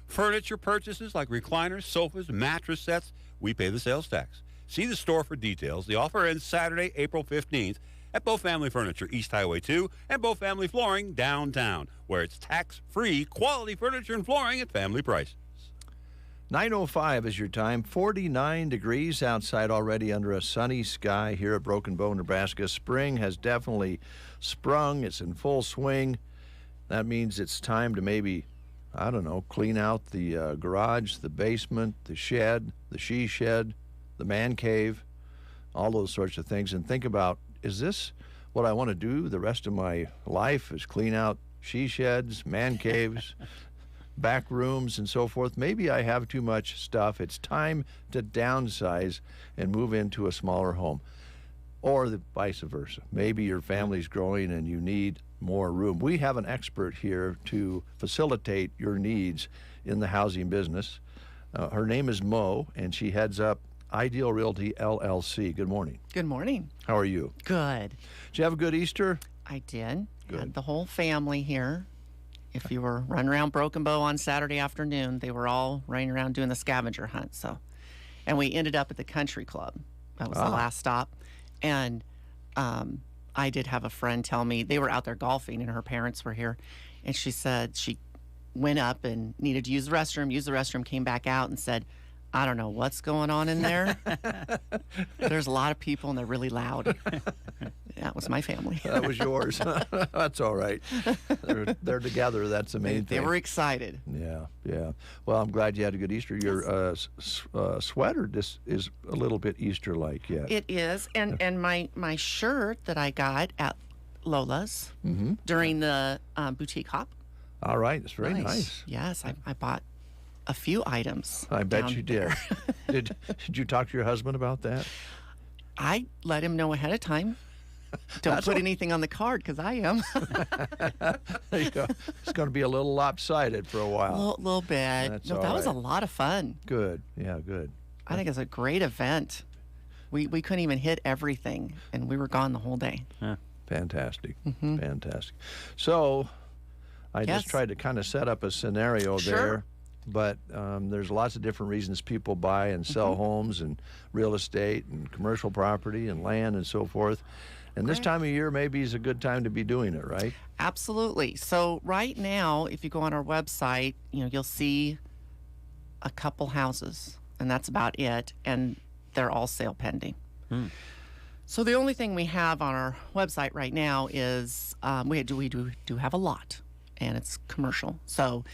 Speaker 20: furniture purchases like recliners, sofas, mattress sets, we pay the sales tax. See the store for details. The offer ends Saturday, April 15th at Bow Family Furniture, East Highway 2, and Bow Family Flooring, downtown, where it's tax-free quality furniture and flooring at family prices.
Speaker 1: 9:05 is your time. 49 degrees outside already under a sunny sky here at Broken Bow, Nebraska. Spring has definitely sprung. It's in full swing. That means it's time to maybe, I don't know, clean out the garage, the basement, the shed, the she shed, the man cave, all those sorts of things, and think about, is this what I want to do the rest of my life, is clean out she sheds, man caves, back rooms, and so forth? Maybe I have too much stuff. It's time to downsize and move into a smaller home, or the vice versa. Maybe your family's growing and you need more room. We have an expert here to facilitate your needs in the housing business. Her name is Mo, and she heads up Ideal Realty LLC. Good morning.
Speaker 29: Good morning.
Speaker 1: How are you?
Speaker 29: Good.
Speaker 1: Did you have a good Easter?
Speaker 29: I did.
Speaker 1: Good.
Speaker 29: Had the whole family here. If you were running around Broken Bow on Saturday afternoon, they were all running around doing the scavenger hunt. And we ended up at the country club. That was the last stop. And I did have a friend tell me they were out there golfing and her parents were here. And she said she went up and needed to use the restroom, came back out and said, I don't know what's going on in there. There's a lot of people and they're really loud. That was my family.
Speaker 1: That was yours. That's all right. They're together. That's the main thing.
Speaker 29: They were excited.
Speaker 1: Yeah. Well, I'm glad you had a good Easter. Your sweater is a little bit Easter-like, yeah.
Speaker 29: It is. And my shirt that I got at Lola's during the boutique hop.
Speaker 1: All right. It's very nice.
Speaker 29: Yes. I bought a few items.
Speaker 1: I bet you did. Did you talk to your husband about that?
Speaker 29: I let him know ahead of time. Don't put anything on the card because I am.
Speaker 1: There you go. It's going to be a little lopsided for a while.
Speaker 29: A little bit.
Speaker 1: That's
Speaker 29: that was a lot of fun.
Speaker 1: Good. Yeah, good.
Speaker 29: I think it's a great event. We couldn't even hit everything, and we were gone the whole day.
Speaker 1: Yeah. Fantastic. Fantastic. So I just tried to kind of set up a scenario there. But there's lots of different reasons people buy and sell homes and real estate and commercial property and land and so forth. And this time of year maybe is a good time to be doing it, right?
Speaker 29: Absolutely. So right now, if you go on our website, you'll see a couple houses, and that's about it. And they're all sale pending. So the only thing we have on our website right now is we do have a lot, and it's commercial. So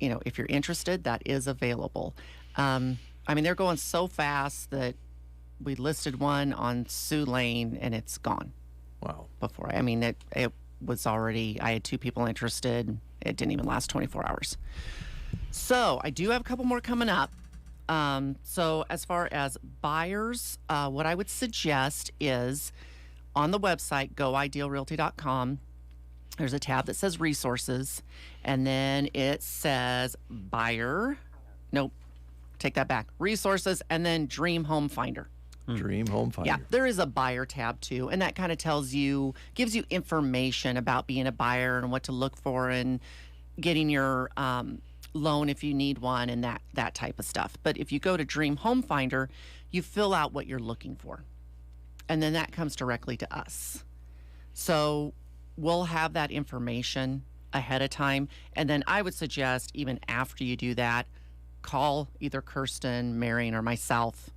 Speaker 29: if you're interested, that is available. They're going so fast that we listed one on Sioux Lane and it's gone.
Speaker 1: Wow.
Speaker 29: Before, I mean, it was already, I had 2 people interested. It didn't even last 24 hours. So I do have a couple more coming up. So as far as buyers, what I would suggest is on the website, goidealrealty.com, there's a tab that says resources, and then it says buyer. Nope, take that back. Resources, and then Dream Home Finder.
Speaker 1: Dream Home Finder.
Speaker 29: Yeah, there is a buyer tab too, and that kind of gives you information about being a buyer and what to look for and getting your loan if you need one and that type of stuff. But if you go to Dream Home Finder, you fill out what you're looking for, and then that comes directly to us. So we'll have that information ahead of time, and then I would suggest even after you do that, call either Kirsten, Marion, or myself.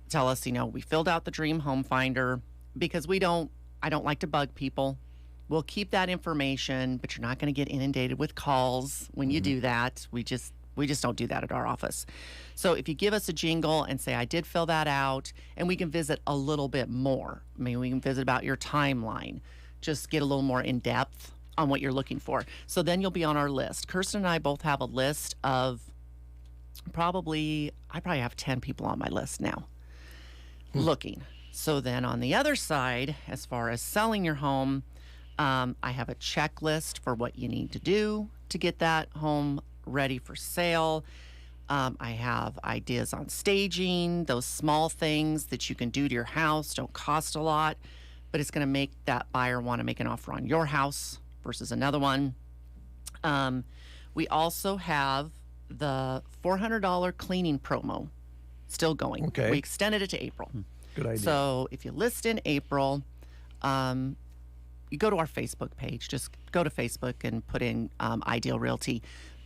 Speaker 29: Tell us, we filled out the Dream Home Finder, because I don't like to bug people. We'll keep that information, but you're not going to get inundated with calls when you do that. We just don't do that at our office. So if you give us a jingle and say, I did fill that out, and we can visit a little bit more. I mean, we can visit about your timeline, just get a little more in depth on what you're looking for. So then you'll be on our list. Kirsten and I both have a list of I probably have 10 people on my list now looking. So then on the other side, as far as selling your home, I have a checklist for what you need to do to get that home ready for sale. I have ideas on staging, those small things that you can do to your house, don't cost a lot, but it's going to make that buyer want to make an offer on your house versus another one. We also have the $400 cleaning promo still going.
Speaker 1: Okay.
Speaker 29: We extended it to April.
Speaker 1: Good idea.
Speaker 29: So if you list in April, you go to our Facebook page. Just go to Facebook and put in Ideal Realty.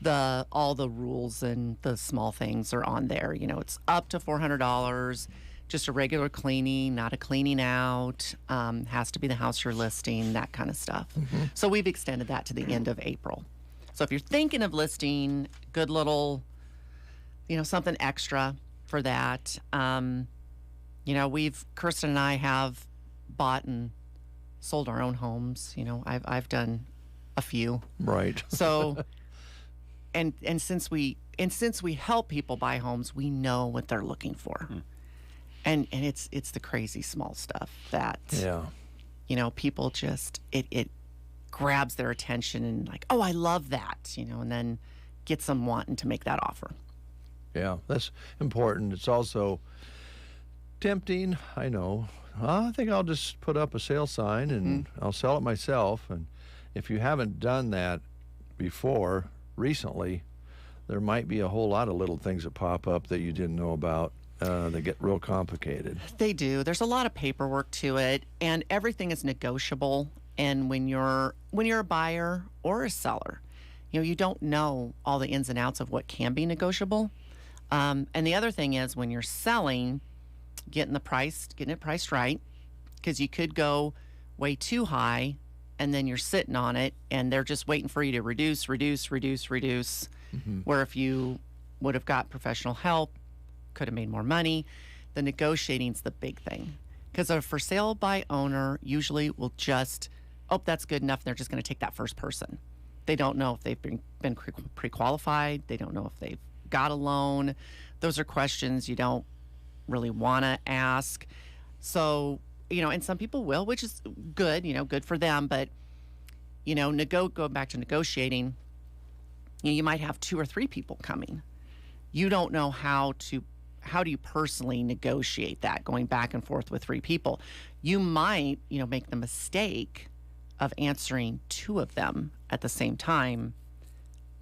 Speaker 29: All the rules and the small things are on there. It's up to $400. Just a regular cleaning, not a cleaning out. Has to be the house you're listing, that kind of stuff.
Speaker 1: Mm-hmm.
Speaker 29: So we've extended that to the end of April. So if you're thinking of listing, good little, something extra for that. Kirsten and I have bought and sold our own homes. I've done a few.
Speaker 1: Right.
Speaker 29: So, and since we help people buy homes, we know what they're looking for. And it's the crazy small stuff that people just it grabs their attention and like, oh, I love that, and then gets them wanting to make that offer.
Speaker 1: Yeah, that's important. It's also tempting. I know. I think I'll just put up a sale sign and I'll sell it myself. And if you haven't done that before, recently, there might be a whole lot of little things that pop up that you didn't know about. They get real complicated.
Speaker 29: They do. There's a lot of paperwork to it, and everything is negotiable. And when you're a buyer or a seller, you don't know all the ins and outs of what can be negotiable. And the other thing is when you're selling, getting it priced right, because you could go way too high and then you're sitting on it and they're just waiting for you to reduce.
Speaker 1: Mm-hmm.
Speaker 29: Where if you would have got professional help, could have made more money. The negotiating's the big thing, because a for sale by owner usually will just, that's good enough. They're just going to take that first person. They don't know if they've been pre-qualified. They don't know if they've got a loan. Those are questions you don't really want to ask. So, and some people will, which is good, good for them. But, going back to negotiating, you might have 2 or 3 people coming. You don't know how do you personally negotiate that, going back and forth with 3 people. You might, make the mistake of answering 2 of them at the same time.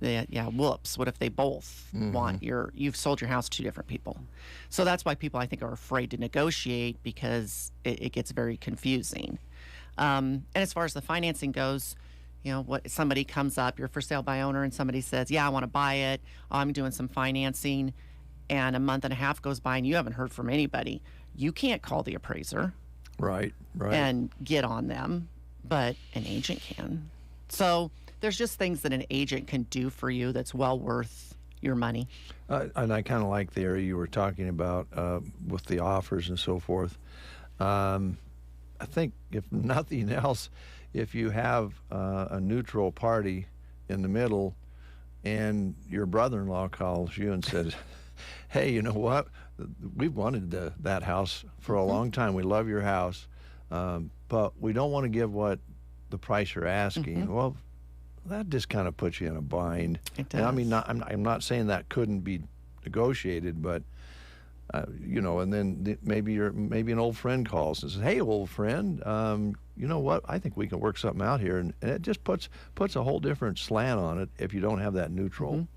Speaker 29: Whoops, what if they both want you've sold your house to 2 different people? So that's why people, I think, are afraid to negotiate, because it gets very confusing. And as far as the financing goes, what somebody comes up, you're for sale by owner, and somebody says, yeah, I want to buy it. I'm doing some financing, and a month and a half goes by and you haven't heard from anybody. You can't call the appraiser.
Speaker 1: Right.
Speaker 29: And get on them, but an agent can. So there's just things that an agent can do for you that's well worth your money.
Speaker 1: And I kind of like the area you were talking about with the offers and so forth. I think if nothing else, if you have a neutral party in the middle, and your brother-in-law calls you and says, "Hey, you know what? We've wanted that house for a long time. We love your house, but we don't want to give what the price you're asking." Well, that just kind of puts you in a bind.
Speaker 29: It does.
Speaker 1: And I mean, I'm not saying that couldn't be negotiated, but you know, and then maybe an old friend calls and says, "Hey, old friend, you know what? I think we can work something out here," and it just puts a whole different slant on it if you don't have that neutral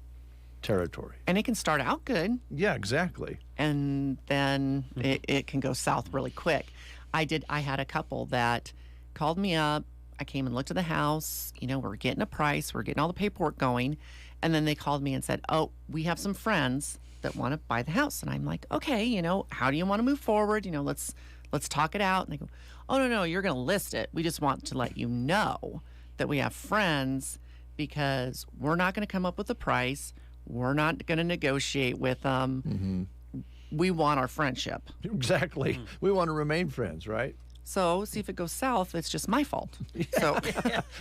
Speaker 1: territory.
Speaker 29: And it can start out good.
Speaker 1: Yeah, exactly.
Speaker 29: And then it can go south really quick. I had a couple that called me up. I came and looked at the house. You know, we're getting a price. We're getting all the paperwork going. And then they called me and said, "Oh, we have some friends that want to buy the house." And I'm like, "Okay, you know, how do you want to move forward? You know, let's talk it out." And they go, "Oh, no, you're going to list it. We just want to let you know that we have friends because we're not going to come up with a price. We're not going to negotiate with them. We want our friendship."
Speaker 1: Exactly. We want to remain friends, right?
Speaker 29: So, see if it goes south, it's just my fault. So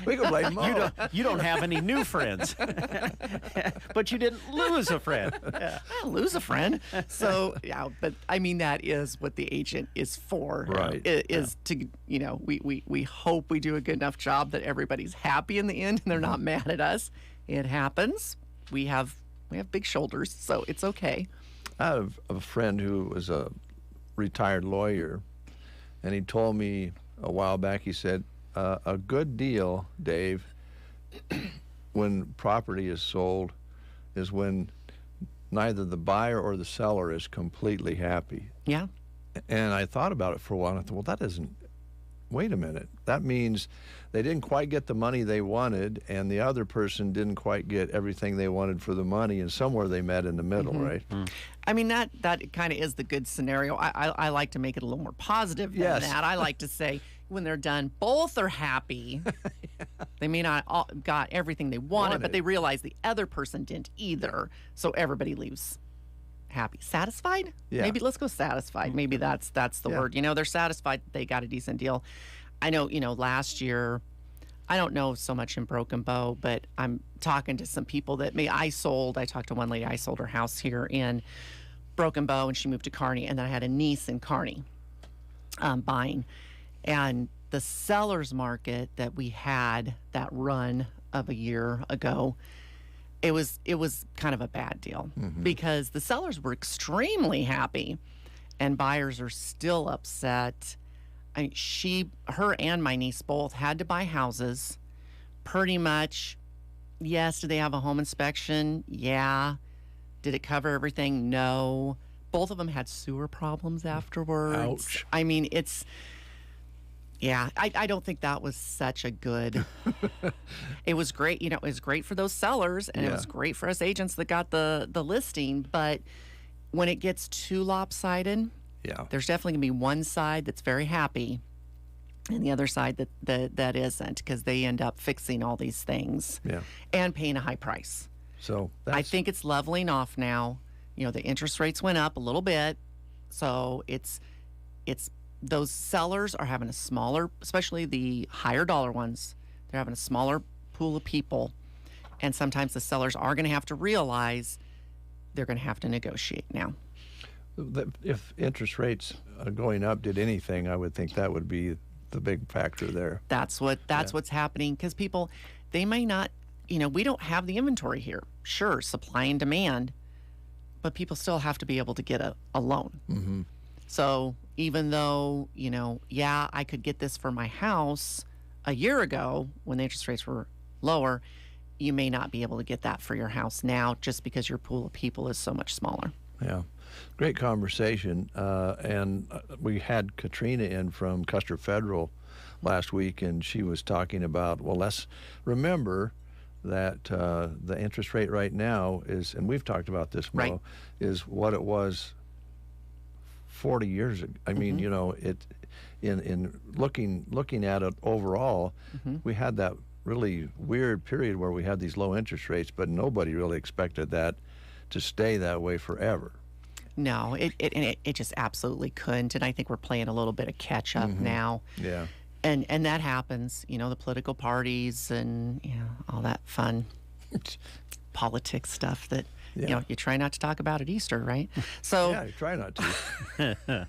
Speaker 1: we can blame Mo.
Speaker 2: You don't have any new friends, but you didn't lose a friend.
Speaker 29: I didn't lose a friend. So, yeah, but I mean, that is what the agent is for.
Speaker 1: Right.
Speaker 29: Is to, you know, we hope we do a good enough job that everybody's happy in the end and they're not mad at us. It happens. We have big shoulders, so it's okay.
Speaker 1: I have a friend who was a retired lawyer, and he told me a while back, he said, a good deal, Dave, when property is sold, is when neither the buyer or the seller is completely happy.
Speaker 29: Yeah.
Speaker 1: And I thought about it for a while, and I thought, well, that isn't, wait a minute. That means they didn't quite get the money they wanted, and the other person didn't quite get everything they wanted for the money, and somewhere they met in the middle, right?
Speaker 29: I mean, that kind of is the good scenario. I like to make it a little more positive than that. I like to say when they're done, both are happy. They may not all got everything they wanted, but they realize the other person didn't either. So everybody leaves happy. Satisfied?
Speaker 1: Yeah.
Speaker 29: Maybe let's go satisfied. Maybe that's the word. You know, they're satisfied that they got a decent deal. I know, you know, last year, I don't know so much in Broken Bow, but I'm talking to some people that I talked to one lady, I sold her house here in Broken Bow and she moved to Kearney, and then I had a niece in Kearney buying. And the seller's market that we had that run of a year ago, it was kind of a bad deal because the sellers were extremely happy and buyers are still upset. Her and my niece both had to buy houses. Pretty much, yes. Did they have a home inspection? Yeah. Did it cover everything? No. Both of them had sewer problems afterwards.
Speaker 1: Ouch.
Speaker 29: I mean, I don't think that was such a good. It was great, you know, it was great for those sellers and it was great for us agents that got the listing. But when it gets too lopsided, there's definitely gonna be one side that's very happy and the other side that isn't, because they end up fixing all these things and paying a high price.
Speaker 1: So
Speaker 29: I think it's leveling off now. You know, the interest rates went up a little bit, so it's those sellers are having a smaller, especially the higher dollar ones, they're having a smaller pool of people. And sometimes the sellers are going to have to realize they're going to have to negotiate now.
Speaker 1: If interest rates going up did anything, I would think that would be the big factor there.
Speaker 29: That's what's happening, because people, they may not, you know, we don't have the inventory here. Sure, supply and demand, but people still have to be able to get a loan. So even though, you know, I could get this for my house a year ago when the interest rates were lower, you may not be able to get that for your house now just because your pool of people is so much smaller.
Speaker 1: Yeah. Great conversation. And we had Katrina in from Custer Federal last week, and she was talking about, well, let's remember that the interest rate right now is, and we've talked about this, Mo, is what it was 40 years ago. I mean, you know, in looking at it overall, we had that really weird period where we had these low interest rates, but nobody really expected that to stay that way forever.
Speaker 29: No, it just absolutely couldn't. And I think we're playing a little bit of catch up now.
Speaker 1: Yeah.
Speaker 29: And that happens, the political parties and all that fun politics stuff that you try not to talk about at Easter, right? So
Speaker 1: yeah, you try not to.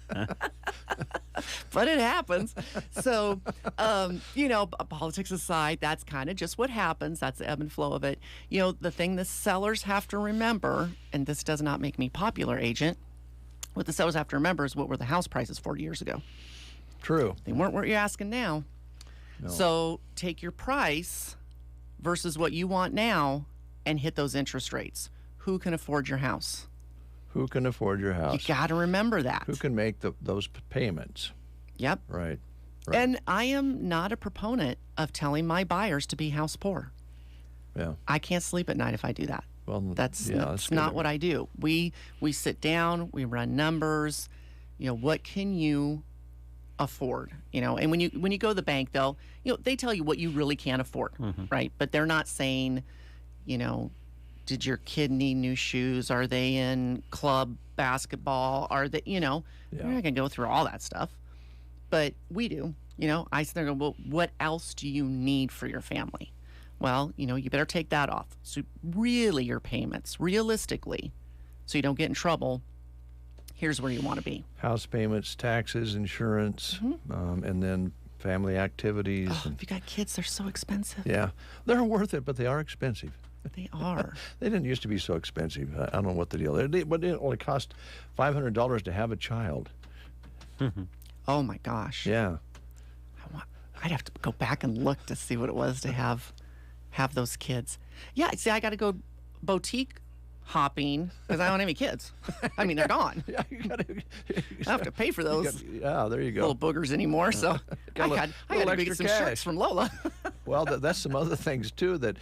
Speaker 29: but it happens. So politics aside, that's kind of just what happens. That's the ebb and flow of it. The thing the sellers have to remember, and this does not make me popular, agent, what the sellers have to remember is what were the house prices 40 years ago.
Speaker 1: True.
Speaker 29: They weren't what you're asking now.
Speaker 1: No.
Speaker 29: So take your price versus what you want now and hit those interest rates. Who can afford your house?
Speaker 1: Who can afford your house?
Speaker 29: You got to remember that.
Speaker 1: Who can make those payments?
Speaker 29: Yep.
Speaker 1: Right.
Speaker 29: And I am not a proponent of telling my buyers to be house poor.
Speaker 1: Yeah.
Speaker 29: I can't sleep at night if I do that.
Speaker 1: Well,
Speaker 29: that's
Speaker 1: good.
Speaker 29: not what I do. We sit down, we run numbers. What can you afford? And when you go to the bank, they tell you what you really can't afford, right? But they're not saying, did your kid need new shoes? Are they in club basketball? Are they, we're not going to go through all that stuff. But we do. I sit there and go, well, what else do you need for your family? Well, you better take that off. So really your payments, realistically, so you don't get in trouble, here's where you want to be.
Speaker 1: House payments, taxes, insurance, and then family activities.
Speaker 29: Oh, if you got kids, they're so expensive.
Speaker 1: Yeah. They're worth it, but they are expensive.
Speaker 29: They are.
Speaker 1: They didn't used to be so expensive. I don't know what the deal is. But it only cost $500 to have a child.
Speaker 29: Oh, my gosh.
Speaker 1: Yeah.
Speaker 29: I'd have to go back and look to see what it was to have those kids. Yeah, see, I got to go boutique hopping because I don't have any kids. I mean, they're gone.
Speaker 1: Yeah, you gotta,
Speaker 29: I have to pay for those.
Speaker 1: There you go.
Speaker 29: Little boogers anymore. So I got to get some shirts from Lola.
Speaker 1: Well, that's some other things too. That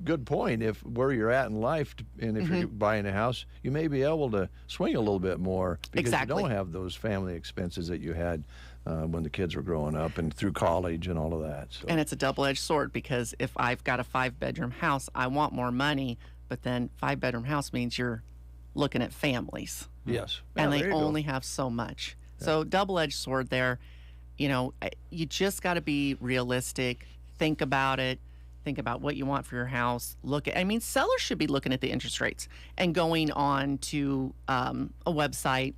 Speaker 1: good point. If where you're at in life, and if you're buying a house, you may be able to swing a little bit more because you don't have those family expenses that you had when the kids were growing up and through college and all of that. So.
Speaker 29: And it's a double-edged sword because if I've got a 5-bedroom house, I want more money. But then 5-bedroom house means you're looking at families.
Speaker 1: Yes.
Speaker 29: And they only have so much. Yeah. So double-edged sword there. You just got to be realistic. Think about it. Think about what you want for your house. Sellers should be looking at the interest rates and going on to a website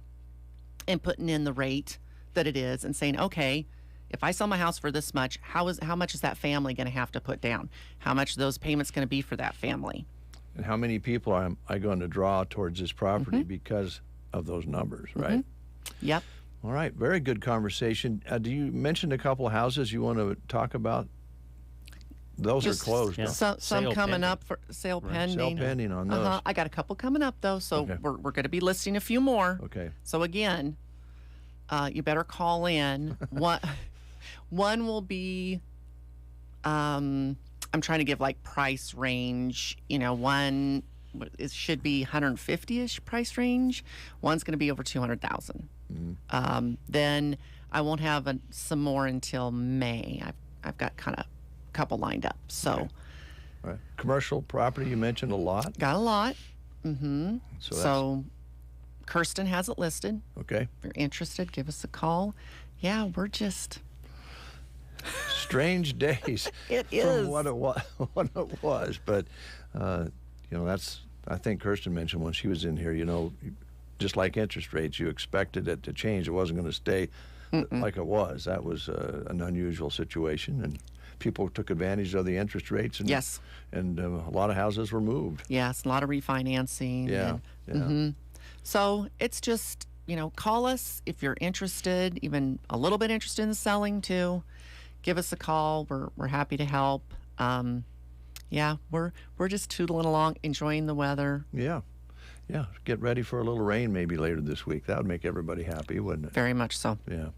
Speaker 29: and putting in the rate that it is and saying, okay, if I sell my house for this much, how much is that family going to have to put down? How much are those payments going to be for that family?
Speaker 1: And how many people am I going to draw towards this property because of those numbers, right?
Speaker 29: Yep.
Speaker 1: All right. Very good conversation. Do you mention a couple of houses you want to talk about? Those are closed.
Speaker 29: Yeah. Some coming up for sale pending.
Speaker 1: Sale pending on those.
Speaker 29: I got a couple coming up, though, so we're going to be listing a few more.
Speaker 1: Okay.
Speaker 29: So, again, you better call in. One will be... I'm trying to give price range. One it should be 150-ish price range. One's going to be over 200,000. Then I won't have some more until May. I've got kind of a couple lined up. So,
Speaker 1: all right. Commercial property you mentioned a lot.
Speaker 29: Got a lot. So Kirsten has it listed.
Speaker 1: Okay.
Speaker 29: If you're interested, give us a call. Yeah, we're just.
Speaker 1: Strange days.
Speaker 29: It
Speaker 1: is what it was, but that's. I think Kirsten mentioned when she was in here. Just like interest rates, you expected it to change. It wasn't going to stay like it was. That was an unusual situation, and people took advantage of the interest rates. And,
Speaker 29: yes.
Speaker 1: And a lot of houses were moved.
Speaker 29: Yes, a lot of refinancing.
Speaker 1: Yeah.
Speaker 29: So it's just call us if you're interested, even a little bit interested in selling too. Give us a call. We're happy to help. We're just tootling along, enjoying the weather.
Speaker 1: Yeah. Get ready for a little rain maybe later this week. That would make everybody happy, wouldn't it?
Speaker 29: Very much so.
Speaker 1: Yeah.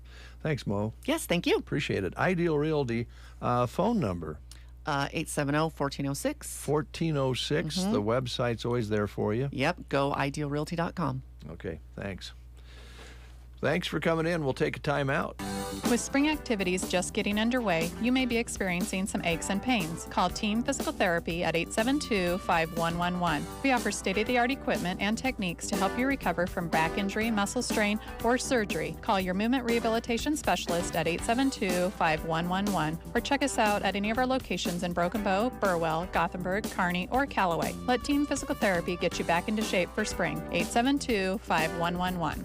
Speaker 1: Thanks, Mo.
Speaker 29: Yes, thank you.
Speaker 1: Appreciate it. Ideal Realty phone number.
Speaker 29: 870-1406.
Speaker 1: 1406. The website's always there for you.
Speaker 29: Yep. Go idealrealty.com.
Speaker 1: Okay. Thanks. Thanks for coming in. We'll take a time out.
Speaker 3: With spring activities just getting underway, you may be experiencing some aches and pains. Call Team Physical Therapy at 872-5111. We offer state-of-the-art equipment and techniques to help you recover from back injury, muscle strain, or surgery. Call your movement rehabilitation specialist at 872-5111 or check us out at any of our locations in Broken Bow, Burwell, Gothenburg, Kearney, or Callaway. Let Team Physical Therapy get you back into shape for spring. 872-5111.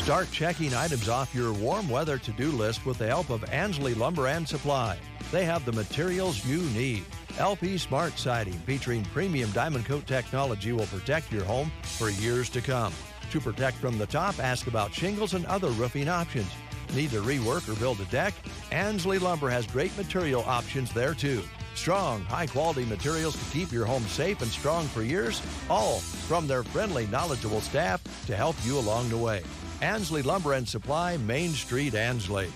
Speaker 1: Start checking items off your warm weather to-do list with the help of Ansley Lumber and Supply. They have the materials you need. LP Smart Siding featuring premium Diamond Coat technology will protect your home for years to come. To protect from the top, ask about shingles and other roofing options. Need to rework or build a deck? Ansley Lumber has great material options there too. Strong, high-quality materials to keep your home safe and strong for years, all from their friendly, knowledgeable staff to help you along the way. Ansley Lumber and Supply, Main Street, Ansley.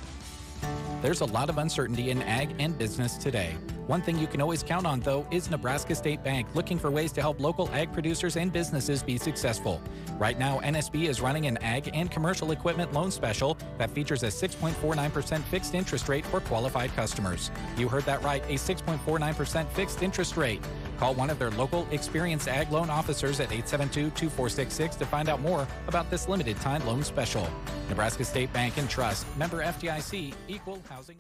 Speaker 4: There's a lot of uncertainty in ag and business today. One thing you can always count on, though, is Nebraska State Bank, looking for ways to help local ag producers and businesses be successful. Right now, NSB is running an ag and commercial equipment loan special that features a 6.49% fixed interest rate for qualified customers. You heard that right, a 6.49% fixed interest rate. Call one of their local experienced ag loan officers at 872-2466 to find out more about this limited time loan special. Nebraska State Bank and Trust, member FDIC, equal housing.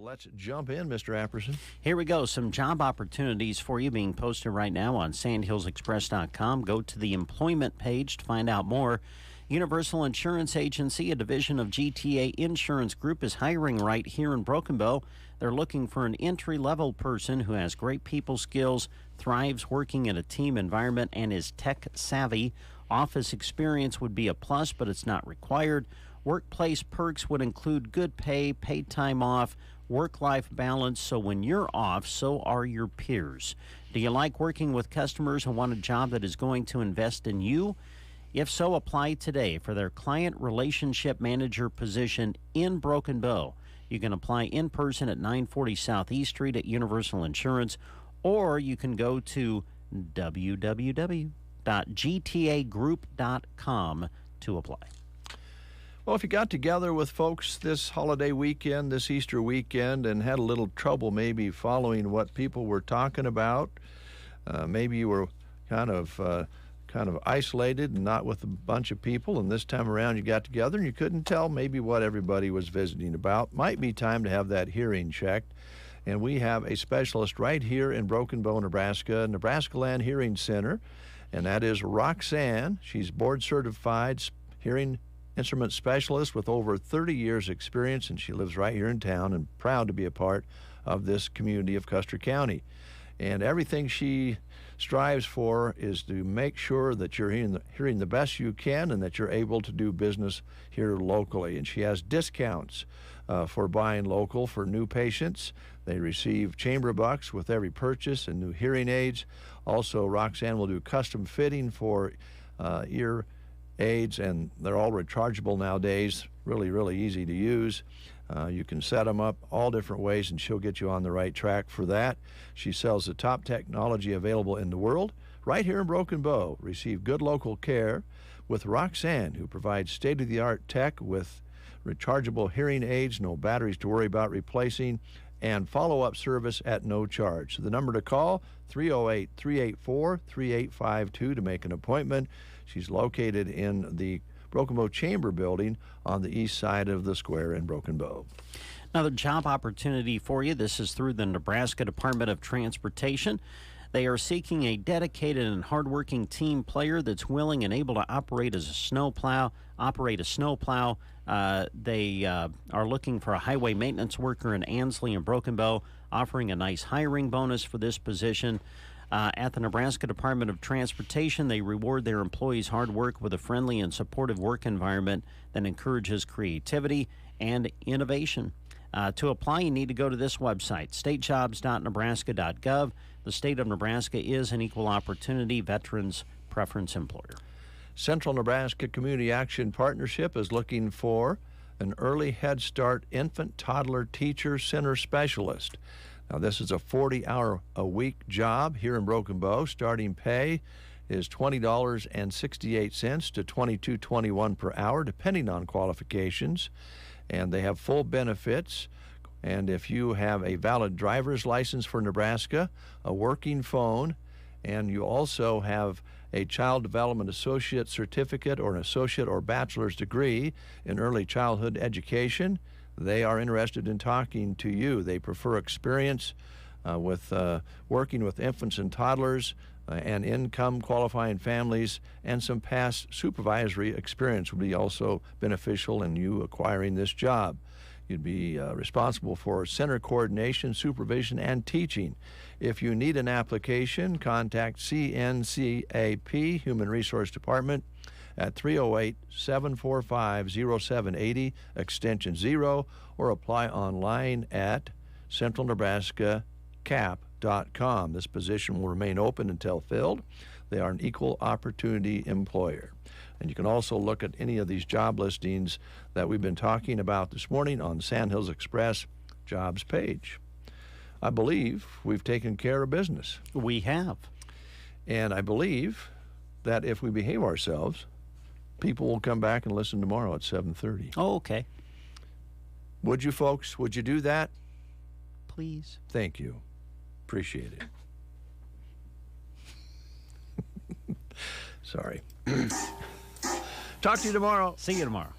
Speaker 1: let's jump in, Mr. Apperson.
Speaker 2: Here we go. Some job opportunities for you being posted right now on sandhillsexpress.com. Go to the employment page to find out more. Universal Insurance Agency, a division of GTA Insurance Group, is hiring right here in Broken Bow. They're looking for an entry-level person who has great people skills, thrives working in a team environment, and is tech-savvy. Office experience would be a plus, but it's not required. Workplace perks would include good pay, paid time off, work-life balance, so when you're off, so are your peers. Do you like working with customers and want a job that is going to invest in you? If so, apply today for their Client Relationship Manager position in Broken Bow. You can apply in person at 940 Southeast Street at Universal Insurance, or you can go to www.gtagroup.com to apply.
Speaker 1: Well, if you got together with folks this holiday weekend, this Easter weekend, and had a little trouble maybe following what people were talking about, maybe you were kind of isolated and not with a bunch of people, and this time around you got together and you couldn't tell maybe what everybody was visiting about, might be time to have that hearing checked. And we have a specialist right here in Broken Bow, Nebraska, Nebraska Land Hearing Center, and that is Roxanne. She's board certified hearing instrument specialist with over 30 years experience, and she lives right here in town and proud to be a part of this community of Custer County. And everything she strives for is to make sure that you're hearing the best you can and that you're able to do business here locally. And she has discounts for buying local for new patients. They receive chamber bucks with every purchase and new hearing aids. Also, Roxanne will do custom fitting for ear aids, and they're all rechargeable nowadays. Really, really easy to use. You can set them up all different ways, and she'll get you on the right track for that. She sells the top technology available in the world right here in Broken Bow. Receive good local care with Roxanne, who provides state-of-the-art tech with rechargeable hearing aids, no batteries to worry about replacing, and follow-up service at no charge. So the number to call, 308-384-3852 to make an appointment. She's located in the Broken Bow Chamber Building on the east side of the square in Broken Bow.
Speaker 2: Another job opportunity for you. This is through the Nebraska Department of Transportation. They are seeking a dedicated and hardworking team player that's willing and able to operate as a snowplow. They are looking for a highway maintenance worker in Ansley and Broken Bow, offering a nice hiring bonus for this position. At the Nebraska Department of Transportation, they reward their employees' hard work with a friendly and supportive work environment that encourages creativity and innovation. To apply, you need to go to this website, statejobs.nebraska.gov. The state of Nebraska is an equal opportunity veterans preference employer.
Speaker 1: Central Nebraska Community Action Partnership is looking for an early Head Start infant toddler teacher center specialist. Now, this is a 40-hour-a-week job here in Broken Bow. Starting pay is $20.68 to $22.21 per hour, depending on qualifications. And they have full benefits. And if you have a valid driver's license for Nebraska, a working phone, and you also have a Child Development Associate Certificate or an associate or bachelor's degree in early childhood education, they are interested in talking to you. They prefer experience with working with infants and toddlers and income qualifying families, and some past supervisory experience would be also beneficial in you acquiring this job. You'd be responsible for center coordination, supervision, and teaching. If you need an application, contact CNCAP, Human Resource Department, at 308-745-0780, extension 0, or apply online at centralnebraskacap.com. This position will remain open until filled. They are an equal opportunity employer. And you can also look at any of these job listings that we've been talking about this morning on the Sandhills Express jobs page. I believe we've taken care of business.
Speaker 2: We have.
Speaker 1: And I believe that if we behave ourselves, people will come back and listen tomorrow at 7:30.
Speaker 2: Oh, okay.
Speaker 1: Would you folks? Would you do that?
Speaker 2: Please.
Speaker 1: Thank you. Appreciate it. Sorry. Talk to you tomorrow.
Speaker 2: See you tomorrow.